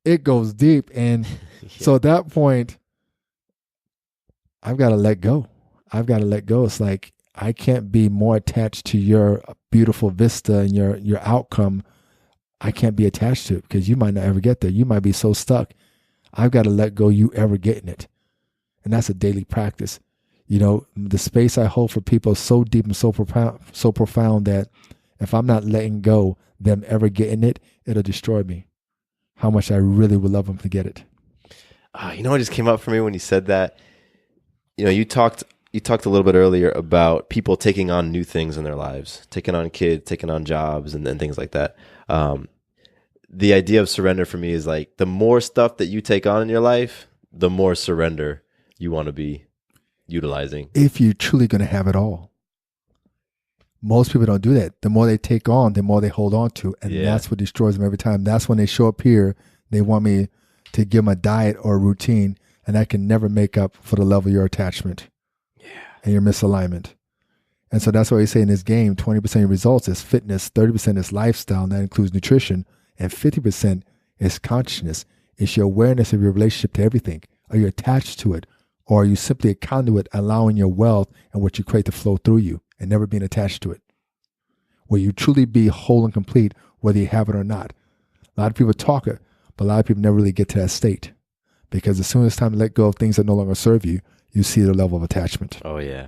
It goes deep. And so at that point, I've got to let go. It's like, I can't be more attached to your beautiful vista and your outcome. I can't be attached to it, because you might not ever get there. You might be so stuck. I've got to let go you ever getting it. And that's a daily practice. The space I hold for people is so deep and so profound that if I'm not letting go them ever getting it, it'll destroy me. How much I really would love them to get it. What just came up for me when you said that? You talked a little bit earlier about people taking on new things in their lives, taking on kids, taking on jobs, and things like that. The idea of surrender for me is like, the more stuff that you take on in your life, the more surrender you want to be utilizing. If you're truly going to have it all. Most people don't do that. The more they take on, the more they hold on to. And that's what destroys them every time. That's when they show up here. They want me to give them a diet or a routine, and that can never make up for the level of your attachment and your misalignment. And so that's why we say in this game, 20% of your results is fitness, 30% is lifestyle, and that includes nutrition, and 50% is consciousness. It's your awareness of your relationship to everything. Are you attached to it? Or are you simply a conduit, allowing your wealth and what you create to flow through you and never being attached to it? Will you truly be whole and complete, whether you have it or not? A lot of people talk it, but a lot of people never really get to that state, because as soon as it's time to let go of things that no longer serve you, you see the level of attachment. Oh, yeah.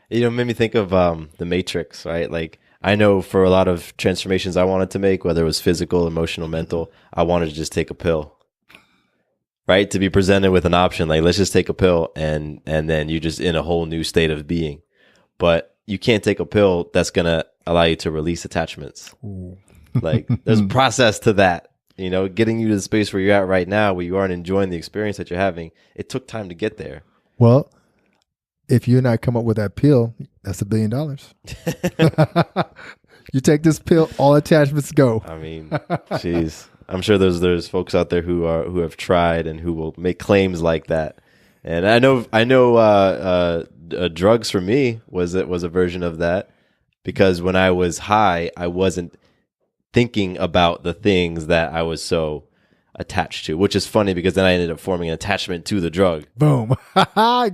It made me think of The Matrix, right? Like, I know for a lot of transformations I wanted to make, whether it was physical, emotional, mental, I wanted to just take a pill. Right? To be presented with an option, like, let's just take a pill, and then you're just in a whole new state of being. But you can't take a pill that's going to allow you to release attachments. Ooh. Like there's a process to that. Getting you to the space where you're at right now, where you aren't enjoying the experience that you're having. It took time to get there. Well, if you and I come up with that pill, that's $1 billion. You take this pill, all attachments go. I mean, geez, I'm sure there's folks out there who have tried and who will make claims like that. And I know, drugs for me was a version of that, because when I was high, I wasn't thinking about the things that I was so attached to, which is funny because then I ended up forming an attachment to the drug. Boom.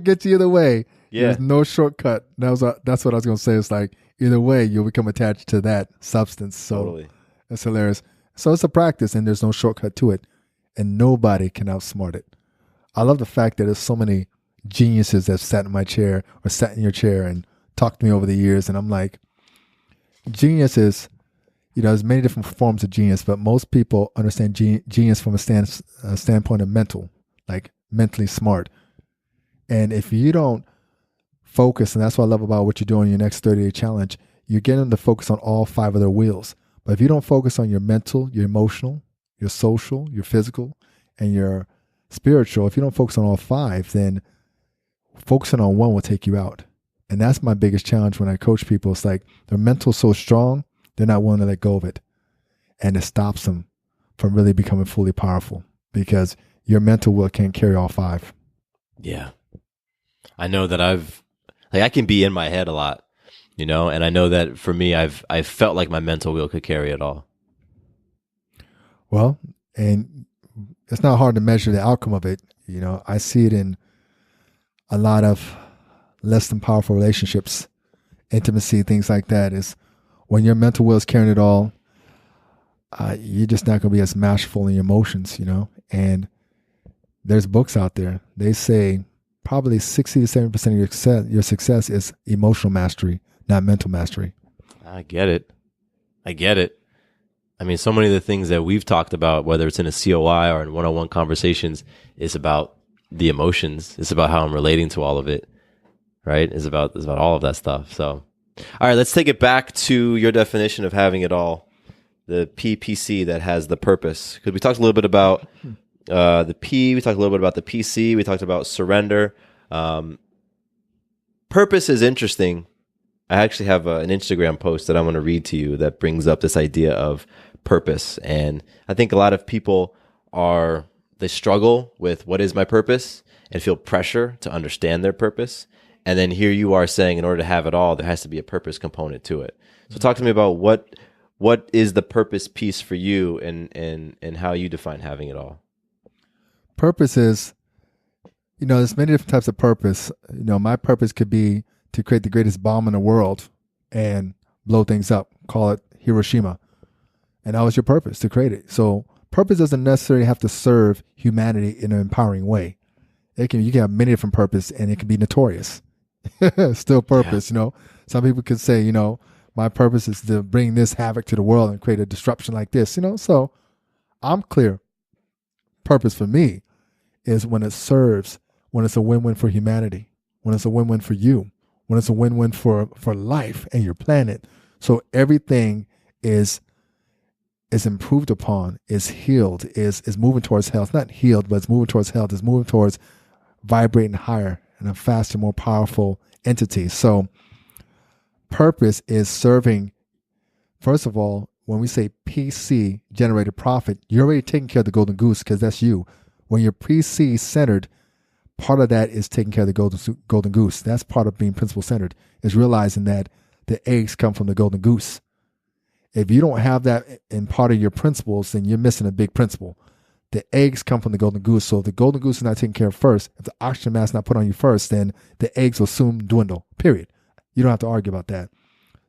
Get you either way. Yeah. There's no shortcut. That's what I was going to say. It's like either way, you'll become attached to that substance. So Totally. That's hilarious. So it's a practice and there's no shortcut to it. And nobody can outsmart it. I love the fact that there's so many geniuses that sat in my chair or sat in your chair and talked to me over the years. And I'm like, genius is, there's many different forms of genius, but most people understand genius from a standpoint of mental, like mentally smart. And if you don't focus, and that's what I love about what you're doing in your next 30-day challenge, you're getting to focus on all 5 of their wheels. But if you don't focus on your mental, your emotional, your social, your physical, and your spiritual, if you don't focus on all 5, then focusing on one will take you out. And that's my biggest challenge when I coach people. It's like their mental's so strong, they're not willing to let go of it. And it stops them from really becoming fully powerful because your mental will can't carry all 5. Yeah. I know that I can be in my head a lot, and I know that for me, I've felt like my mental will could carry it all. Well, and it's not hard to measure the outcome of it. I see it in a lot of less than powerful relationships, intimacy, things like that. Is when your mental will is carrying it all, you're just not going to be as masterful in your emotions, and there's books out there. They say probably 60 to 70% of your success is emotional mastery, not mental mastery. I get it. I mean, so many of the things that we've talked about, whether it's in a COI or in one-on-one conversations, is about the emotions. It's about how I'm relating to all of it, right? It's about all of that stuff. So, all right, let's take it back to your definition of having it all, the PPC that has the purpose. Because we talked a little bit about the P, we talked a little bit about the PC, we talked about surrender. Purpose is interesting. I actually have an Instagram post that I want to read to you that brings up this idea of purpose. And I think a lot of people they struggle with what is my purpose and feel pressure to understand their purpose. And then here you are saying in order to have it all, there has to be a purpose component to it. So talk to me about what is the purpose piece for you and how you define having it all. Purpose is, there's many different types of purpose. My purpose could be to create the greatest bomb in the world and blow things up, call it Hiroshima. And that was your purpose, to create it. So purpose doesn't necessarily have to serve humanity in an empowering way. You can have many different purpose and it can be notorious. Still purpose, Some people could say, my purpose is to bring this havoc to the world and create a disruption like this, So I'm clear. Purpose for me is when it serves, when it's a win-win for humanity, when it's a win-win for you, when it's a win-win for life and your planet. So everything is improved upon, is healed, is moving towards health. Not healed, but it's moving towards health. It's moving towards vibrating higher and a faster, more powerful entity. So purpose is serving, first of all, when we say PC, generated profit, you're already taking care of the golden goose because that's you. When you're PC centered, part of that is taking care of the golden goose. That's part of being principle centered, is realizing that the eggs come from the golden goose. If you don't have that in part of your principles, then you're missing a big principle. The eggs come from the golden goose. So if the golden goose is not taken care of first, if the oxygen mask is not put on you first, then the eggs will soon dwindle, period. You don't have to argue about that.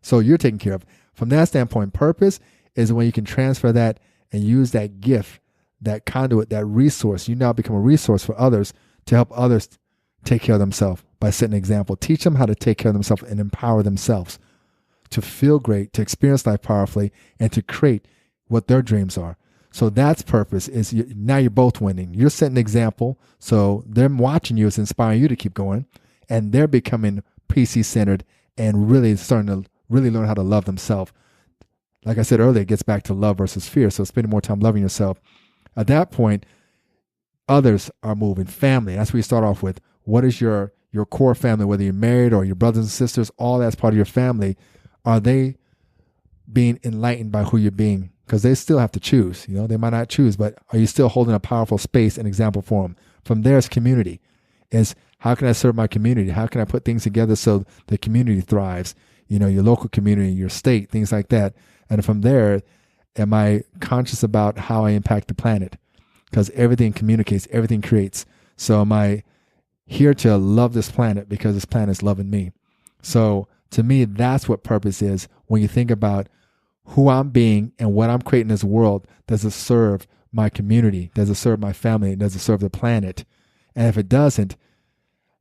So you're taken care of. From that standpoint, purpose is when you can transfer that and use that gift, that conduit, that resource. You now become a resource for others to help others take care of themselves by setting an example. Teach them how to take care of themselves and empower themselves to feel great, to experience life powerfully, and to create what their dreams are. So that's purpose. Now you're both winning. You're setting an example, so them watching you is inspiring you to keep going, and they're becoming PC-centered and really starting to really learn how to love themselves. Like I said earlier, it gets back to love versus fear. So spending more time loving yourself. At that point, others are moving. Family. That's where you start off with. What is your core family, whether you're married or your brothers and sisters, all that's part of your family. Are they being enlightened by who you're being? Because they still have to choose. They might not choose, but are you still holding a powerful space and example for them? From there is community. Is how can I serve my community? How can I put things together so the community thrives? Your local community, your state, things like that. And from there, am I conscious about how I impact the planet? Because everything communicates, everything creates. So am I here to love this planet because this planet is loving me? So to me, that's what purpose is. When you think about who I'm being and what I'm creating in this world, does it serve my community? Does it serve my family? Does it serve the planet? And if it doesn't,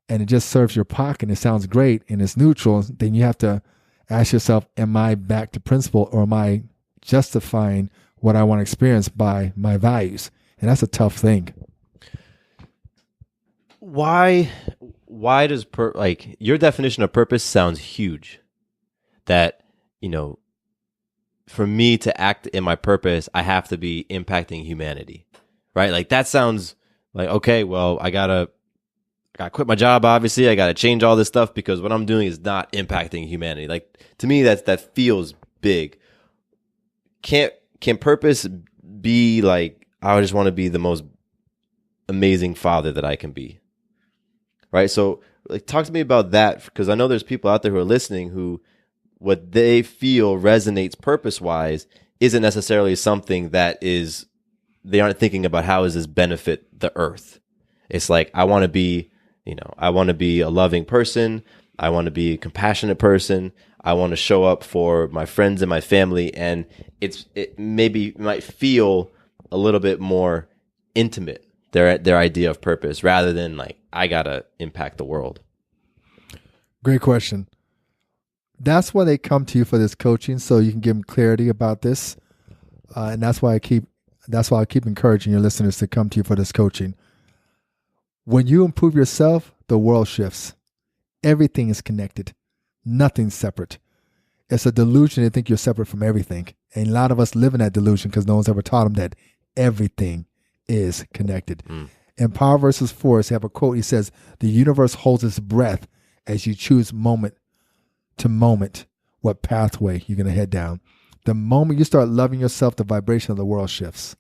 and it just serves your pocket, it sounds great and it's neutral, then you have to ask yourself, am I back to principle, or am I justifying what I want to experience by my values? And that's a tough thing. Why does your definition of purpose sounds huge? That, for me to act in my purpose, I have to be impacting humanity, right? Like that sounds like, okay, well, I gotta quit my job. Obviously, I gotta change all this stuff because what I'm doing is not impacting humanity. Like to me, that feels big. Can purpose be like, I just want to be the most amazing father that I can be, right? So, like, talk to me about that, because I know there's people out there who are listening who what they feel resonates purpose-wise isn't necessarily something that is, they aren't thinking about how does this benefit the earth. It's like, I want to be a loving person. I want to be a compassionate person. I want to show up for my friends and my family. And it might feel a little bit more intimate, their idea of purpose, rather than like, I got to impact the world. Great question. That's why they come to you for this coaching, so you can give them clarity about this. And that's why I keep encouraging your listeners to come to you for this coaching. When you improve yourself, the world shifts. Everything is connected. Nothing's separate. It's a delusion to think you're separate from everything. And a lot of us live in that delusion because no one's ever taught them that everything is connected. In Power versus Force, they have a quote. He says, the universe holds its breath as you choose moment to moment what pathway you're going to head down. The moment you start loving yourself, the vibration of the world shifts.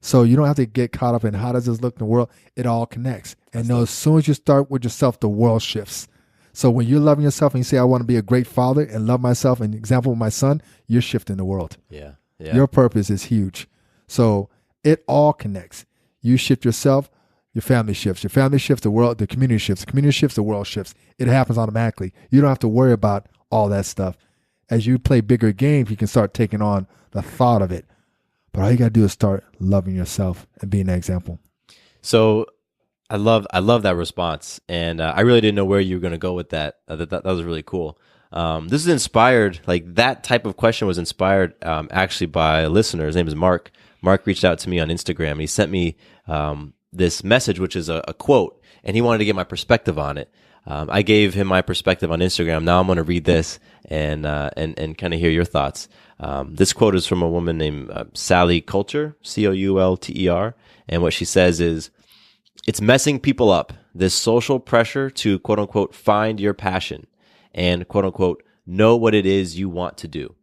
So you don't have to get caught up in how does this look in the world. It all connects. And as soon as you start with yourself, the world shifts. So when you're loving yourself and you say, I want to be a great father and love myself, and example with my son, you're shifting the world. Yeah. Your purpose is huge. So it all connects. You shift yourself, your family shifts. Your family shifts, the world, the community shifts. The community shifts, the world shifts. It happens automatically. You don't have to worry about all that stuff. As you play bigger games, you can start taking on the thought of it. But all you got to do is start loving yourself and being an example. So I love that response. And I really didn't know where you were going to go with that. That was really cool. This is inspired, like that type of question was inspired actually by a listener. His name is Mark. Mark reached out to me on Instagram, and he sent me this message, which is a quote, and he wanted to get my perspective on it. I gave him my perspective on Instagram. Now I'm going to read this and kind of hear your thoughts. This quote is from a woman named Sally Coulter, Coulter, and what she says is, it's messing people up, this social pressure to quote unquote find your passion and quote unquote know what it is you want to do.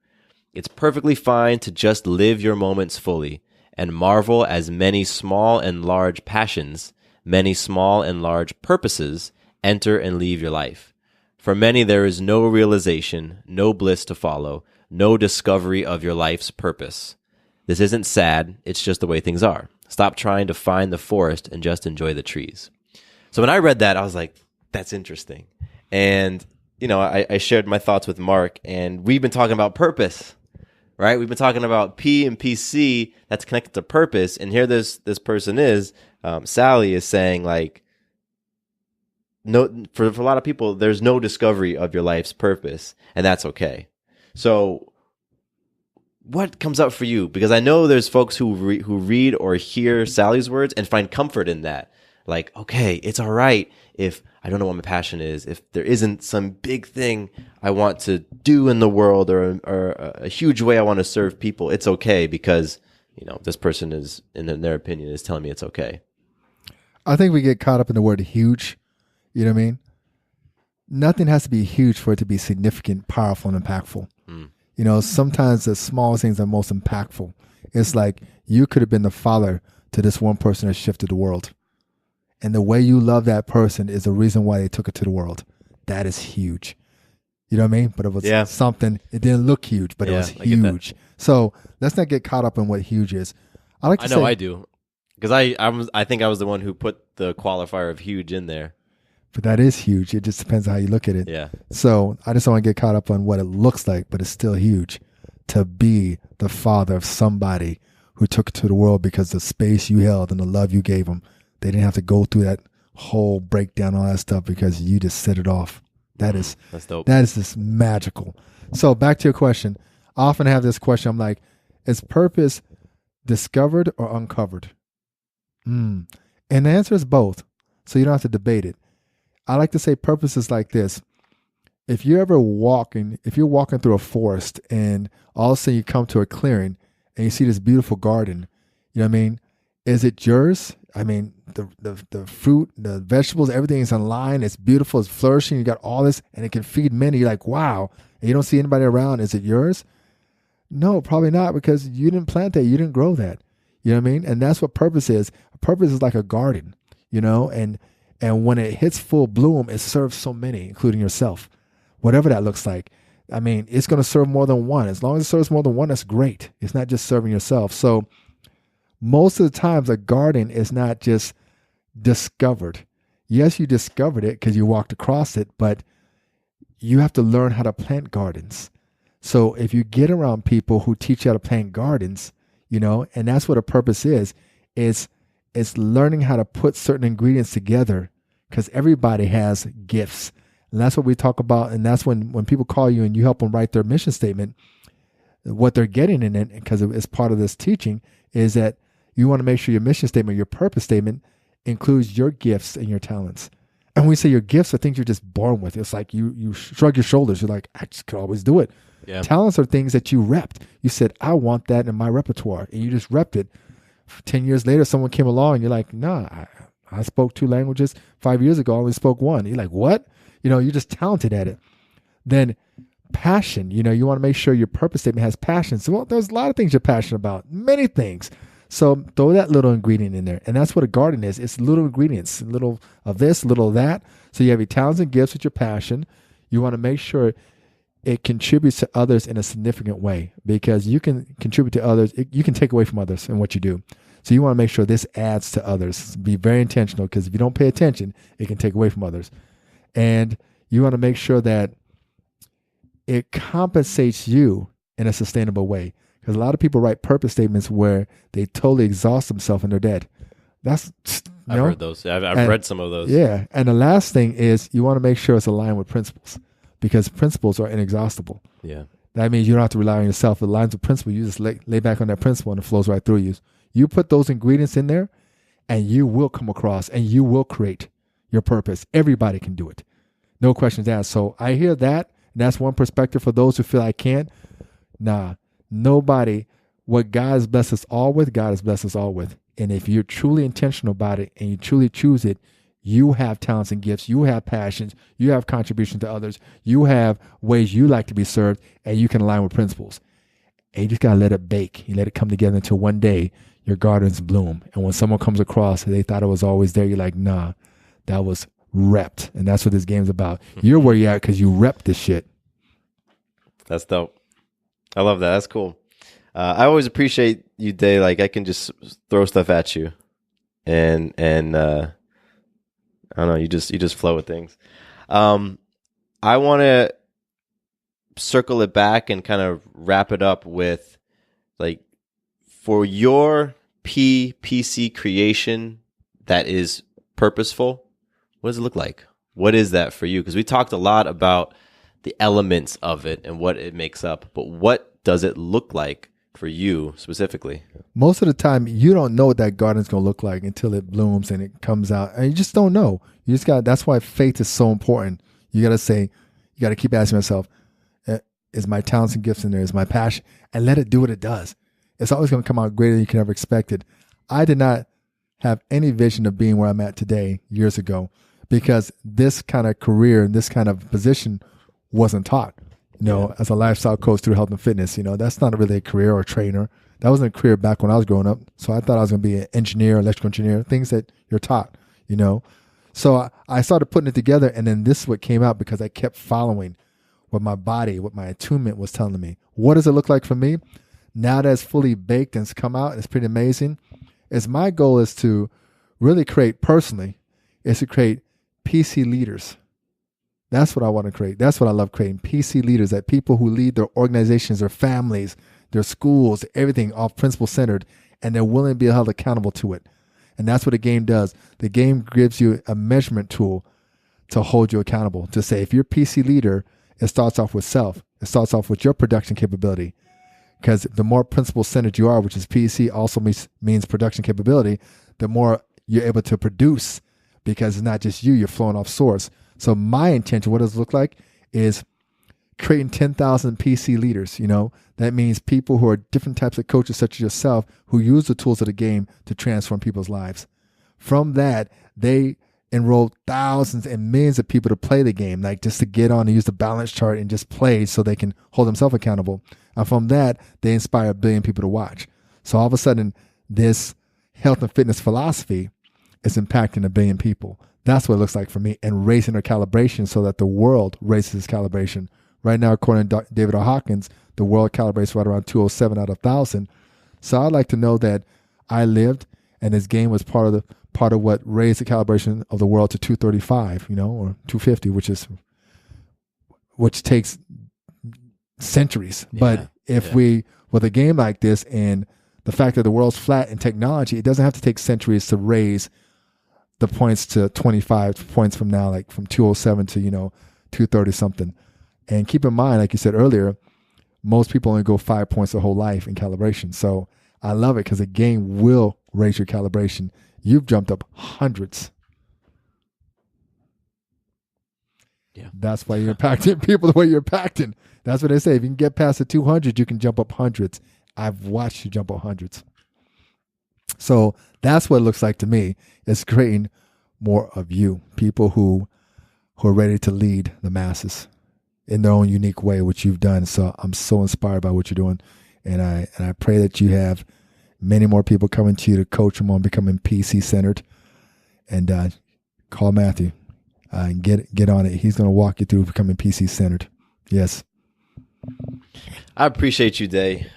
It's perfectly fine to just live your moments fully and marvel as many small and large passions, many small and large purposes enter and leave your life. For many, there is no realization, no bliss to follow, no discovery of your life's purpose. This isn't sad, it's just the way things are. Stop trying to find the forest and just enjoy the trees. So when I read that, I was like, that's interesting. And, I shared my thoughts with Mark, and we've been talking about purpose, right? We've been talking about P and PC that's connected to purpose. And here this person is, Sally is saying like, no, for a lot of people, there's no discovery of your life's purpose, and that's okay. So what comes up for you? Because I know there's folks who read or hear Sally's words and find comfort in that. like, okay, it's all right if I don't know what my passion is, if there isn't some big thing I want to do in the world or a huge way I want to serve people. It's okay because, this person is, in their opinion, is telling me it's okay. I think we get caught up in the word huge. You know what I mean? Nothing has to be huge for it to be significant, powerful, and impactful. Sometimes the smallest things are most impactful. It's like you could have been the father to this one person that shifted the world. And the way you love that person is the reason why they took it to the world. That is huge. You know what I mean? But it was something, it didn't look huge, but it was huge. So let's not get caught up in what huge is. I do. Because I think I was the one who put the qualifier of huge in there. But that is huge. It just depends on how you look at it. Yeah. So I just don't want to get caught up on what it looks like, but it's still huge to be the father of somebody who took it to the world because the space you held and the love you gave them. They didn't have to go through that whole breakdown, all that stuff, because you just set it off. That's dope. That is just magical. So back to your question. I often have this question. I'm like, is purpose discovered or uncovered? And the answer is both. So you don't have to debate it. I like to say purpose is like this. If you're walking through a forest and all of a sudden you come to a clearing and you see this beautiful garden, you know what I mean? Is it yours? I mean, the fruit, the vegetables, everything is in line. It's beautiful. It's flourishing. You got all this and it can feed many. You're like, wow. And you don't see anybody around. Is it yours? No, probably not, because you didn't plant that. You didn't grow that. You know what I mean? And that's what purpose is. Purpose is like a garden, and when it hits full bloom, it serves so many, including yourself, whatever that looks like. I mean, it's going to serve more than one. As long as it serves more than one, that's great. It's not just serving yourself. So most of the times a garden is not just discovered. Yes, you discovered it because you walked across it, but you have to learn how to plant gardens. So if you get around people who teach you how to plant gardens, and that's what a purpose is learning how to put certain ingredients together, because everybody has gifts. And that's what we talk about. And that's when people call you and you help them write their mission statement, what they're getting in it, because it's part of this teaching, is that you want to make sure your mission statement, your purpose statement, includes your gifts and your talents. And when we say your gifts are things you're just born with. It's like you shrug your shoulders. You're like, I just could always do it. Yeah. Talents are things that you repped. You said, I want that in my repertoire. And you just repped it. 10 years later, someone came along and you're like, nah, I spoke 2 languages. 5 years ago, I only spoke 1. You're like, what? You're just talented at it. Then passion, you want to make sure your purpose statement has passion. So, well, there's a lot of things you're passionate about, many things. So throw that little ingredient in there. And that's what a garden is. It's little ingredients, little of this, little of that. So you have your talents and gifts with your passion. You want to make sure it contributes to others in a significant way, because you can contribute to others. You can take away from others in what you do. So you want to make sure this adds to others. Be very intentional, because if you don't pay attention, it can take away from others. And you want to make sure that it compensates you in a sustainable way. Because a lot of people write purpose statements where they totally exhaust themselves and they're dead. I've heard those. I've read some of those. Yeah. And the last thing is you want to make sure it's aligned with principles, because principles are inexhaustible. Yeah. That means you don't have to rely on yourself. It aligns with principle. You just lay back on that principle and it flows right through you. You put those ingredients in there and you will come across and you will create your purpose. Everybody can do it. No questions asked. So I hear that. And that's one perspective for those who feel I can't. Nah, nobody. What God has blessed us all with, God has blessed us all with. And if you're truly intentional about it and you truly choose it, you have talents and gifts, you have passions, you have contribution to others, you have ways you like to be served, and you can align with principles. And you just got to let it bake. You let it come together until one day your gardens bloom. And when someone comes across and they thought it was always there, you're like, nah, that was repped. And that's what this game's about. You're where you're at because you repped this shit. That's dope. I love that. That's cool. I always appreciate you, Day. Like, I can just throw stuff at you, and I don't know. You just flow with things. I want to circle it back and kind of wrap it up with, like, for your PC creation that is purposeful. What does it look like? What is that for you? Because we talked a lot about the elements of it and what it makes up, but what does it look like for you specifically. Most of the time, you don't know what that garden's going to look like until it blooms and it comes out. And you just don't know. You just got, that's why faith is so important. You got to say, you got to keep asking yourself, is my talents and gifts in there? Is my passion? And let it do what it does. It's always going to come out greater than you can ever expect it. I did not have any vision of being where I'm at today years ago because this kind of career and this kind of position wasn't taught. You know, as a lifestyle coach through health and fitness, you know, that's not really a career or a trainer. That wasn't a career back when I was growing up. So I thought I was going to be an engineer, electrical engineer, things that you're taught, you know. So I started putting it together, and then this is what came out because I kept following what my body, what my attunement was telling me. What does it look like for me? Now that it's fully baked and it's come out, it's pretty amazing. Is my goal is to really create personally, is to create PC leaders. That's what I want to create. That's what I love creating. PC leaders, that people who lead their organizations, their families, their schools, everything off principle centered, and they're willing to be held accountable to it. And that's what the game does. The game gives you a measurement tool to hold you accountable, to say if you're a PC leader, it starts off with self. It starts off with your production capability. Because the more principle centered you are, which is PC also means production capability, the more you're able to produce because it's not just you, you're flowing off source. So my intention, what does it look like, is creating 10,000 PC leaders. You know, that means people who are different types of coaches, such as yourself, who use the tools of the game to transform people's lives. From that, they enroll thousands and millions of people to play the game, like just to get on and use the balance chart and just play so they can hold themselves accountable. And from that, they inspire 1 billion people to watch. So all of a sudden, this health and fitness philosophy is impacting 1 billion people. That's what it looks like for me, and raising their calibration so that the world raises its calibration. Right now, according to David O. Hawkins, the world calibrates right around 207 out of 1,000. So I'd like to know that I lived, and this game was part of what raised the calibration of the world to 235, you know, or 250, which takes centuries. Yeah, but if with a game like this and the fact that the world's flat in technology, it doesn't have to take centuries to raise the points to 25 points from now, like from 207 to, 230 something. And keep in mind, like you said earlier, most people only go 5 points their whole life in calibration. So I love it because the game will raise your calibration. You've jumped up hundreds. Yeah. That's why you're impacting people the way you're impacting. That's what they say. If you can get past the 200, you can jump up hundreds. I've watched you jump up hundreds. So that's what it looks like to me. It's creating more of you, people who are ready to lead the masses in their own unique way, which you've done. So I'm so inspired by what you're doing. And I pray that you have many more people coming to you to coach them on becoming PC centered. And call Matthew and get on it. He's going to walk you through becoming PC centered. Yes. I appreciate you, Day.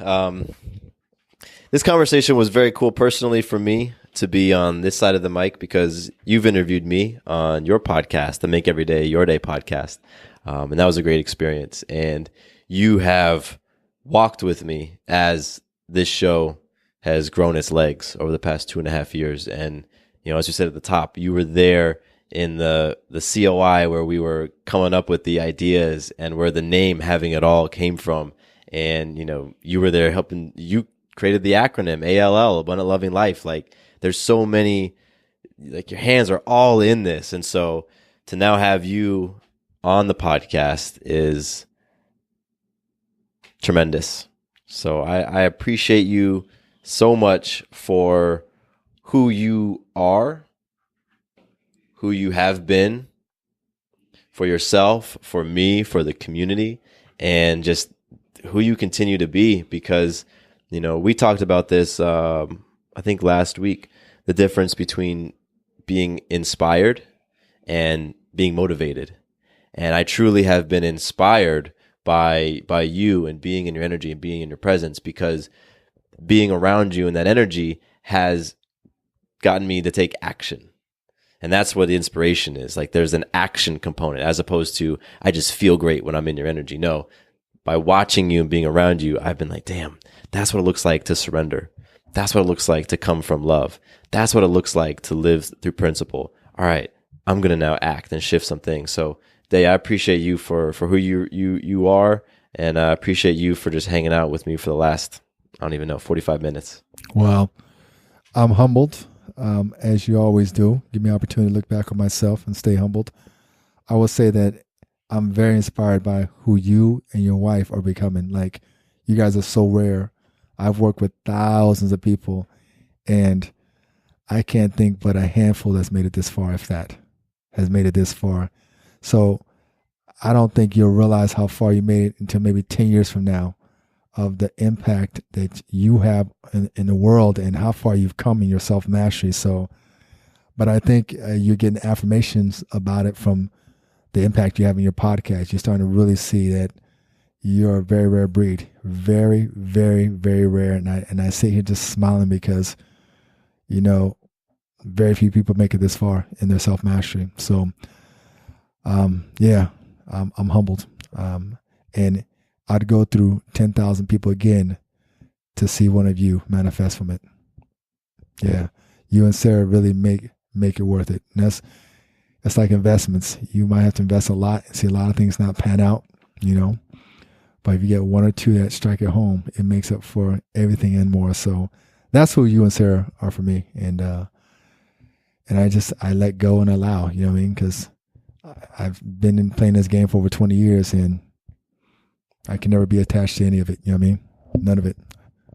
This conversation was very cool personally for me to be on this side of the mic because you've interviewed me on your podcast, the Make Every Day Your Day podcast. And that was a great experience. And you have walked with me as this show has grown its legs over the past 2.5 years. And, as you said at the top, you were there in the COI where we were coming up with the ideas and where the name Having It All came from. And, you were there helping, you created the acronym ALL, Abundant Loving Life. Like there's so many, like your hands are all in this. And so to now have you on the podcast is tremendous. So I appreciate you so much for who you are, who you have been, for yourself, for me, for the community, and just who you continue to be. Because, we talked about this, I think last week, the difference between being inspired and being motivated. And I truly have been inspired by you and being in your energy and being in your presence, because being around you and that energy has gotten me to take action. And that's what the inspiration is. Like there's an action component as opposed to I just feel great when I'm in your energy. No, by watching you and being around you, I've been like, damn, that's what it looks like to surrender. That's what it looks like to come from love. That's what it looks like to live through principle. All right, I'm going to now act and shift some things. So Day, I appreciate you for who you are. And I appreciate you for just hanging out with me for the last I don't even know, 45 minutes. Well, I'm humbled, as you always do. Give me an opportunity to look back on myself and stay humbled. I will say that I'm very inspired by who you and your wife are becoming. Like, you guys are so rare. I've worked with thousands of people, and I can't think but a handful that's made it this far, if that has made it this far. So I don't think you'll realize how far you made it until maybe 10 years from now, of the impact that you have in the world and how far you've come in your self-mastery. So, but I think you're getting affirmations about it from the impact you have in your podcast. You're starting to really see that you're a very rare breed, very, very, very rare. And I sit here just smiling because, you know, very few people make it this far in their self-mastery. So, yeah, I'm humbled. And I'd go through 10,000 people again to see one of you manifest from it. Yeah. You and Sarah really make it worth it. And it's like investments. You might have to invest a lot and see a lot of things not pan out, you know, but if you get one or two that strike at home, it makes up for everything and more. So that's who you and Sarah are for me. And I let go and allow, you know what I mean? Cause I've been playing this game for over 20 years and I can never be attached to any of it. You know what I mean? None of it.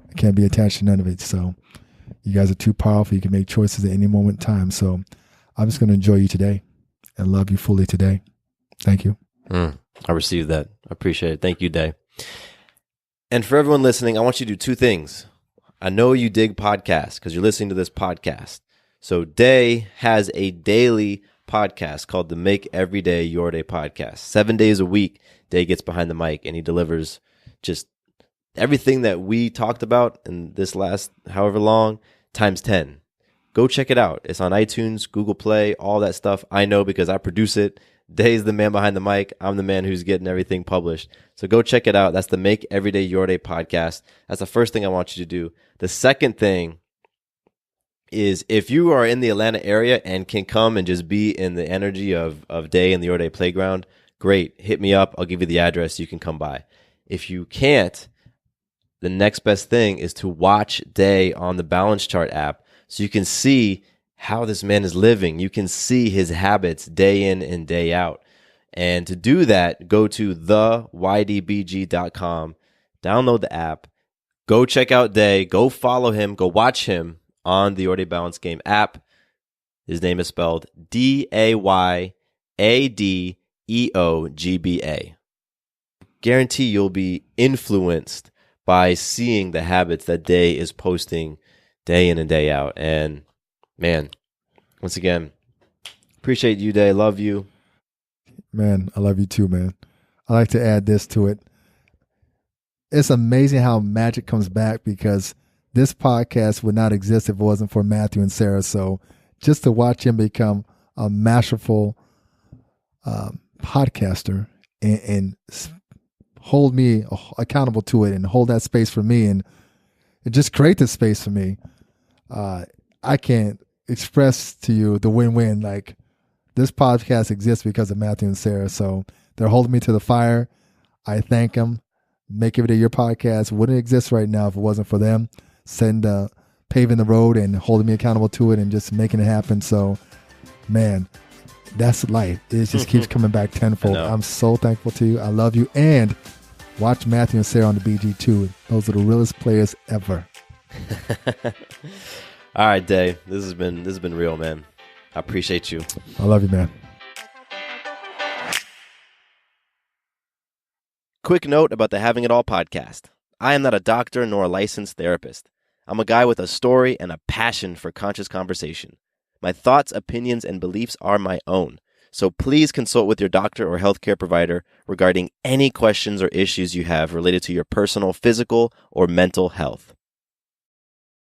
I can't be attached to none of it. So you guys are too powerful. You can make choices at any moment in time. So I'm just going to enjoy you today and love you fully today. Thank you. I received that. I appreciate it. Thank you, Day. And for everyone listening, I want you to do two things. I know you dig podcasts because you're listening to this podcast. So Day has a daily podcast called the Make Everyday Your Day podcast. 7 days a week, Day gets behind the mic and he delivers just everything that we talked about in this last however long times 10. Go check it out. It's on iTunes, Google Play, all that stuff. I know because I produce it. Day's the man behind the mic. I'm the man who's getting everything published. So go check it out. That's the Make Everyday Your Day podcast. That's the first thing I want you to do. The second thing is if you are in the Atlanta area and can come and just be in the energy of Day in the Your Day playground, great. Hit me up. I'll give you the address. You can come by. If you can't, the next best thing is to watch Day on the Balance Chart app so you can see how this man is living. You can see his habits day in and day out. And to do that, go to theydbg.com, download the app, go check out Day, go follow him, go watch him on the YourDay Balance Game app. His name is spelled DAYADEOGBA. Guarantee you'll be influenced by seeing the habits that Day is posting day in and day out. And man, once again, appreciate you, Day. Love you. Man, I love you too, man. I like to add this to it. It's amazing how magic comes back because this podcast would not exist if it wasn't for Matthew and Sarah. So just to watch him become a masterful podcaster and hold me accountable to it and hold that space for me and just create this space for me. I can't express to you the win-win. Like, this podcast exists because of Matthew and Sarah. So they're holding me to the fire. I thank them. Make Everyday Your Podcast wouldn't exist right now if it wasn't for them. Paving the road and holding me accountable to it and just making it happen. So, man, that's life. It just keeps coming back tenfold. I'm so thankful to you. I love you. And watch Matthew and Sarah on the BG too. Those are the realest players ever. All right, Day. This has been real, man. I appreciate you. I love you, man. Quick note about the Having It All podcast. I am not a doctor nor a licensed therapist. I'm a guy with a story and a passion for conscious conversation. My thoughts, opinions, and beliefs are my own. So please consult with your doctor or healthcare provider regarding any questions or issues you have related to your personal, physical, or mental health.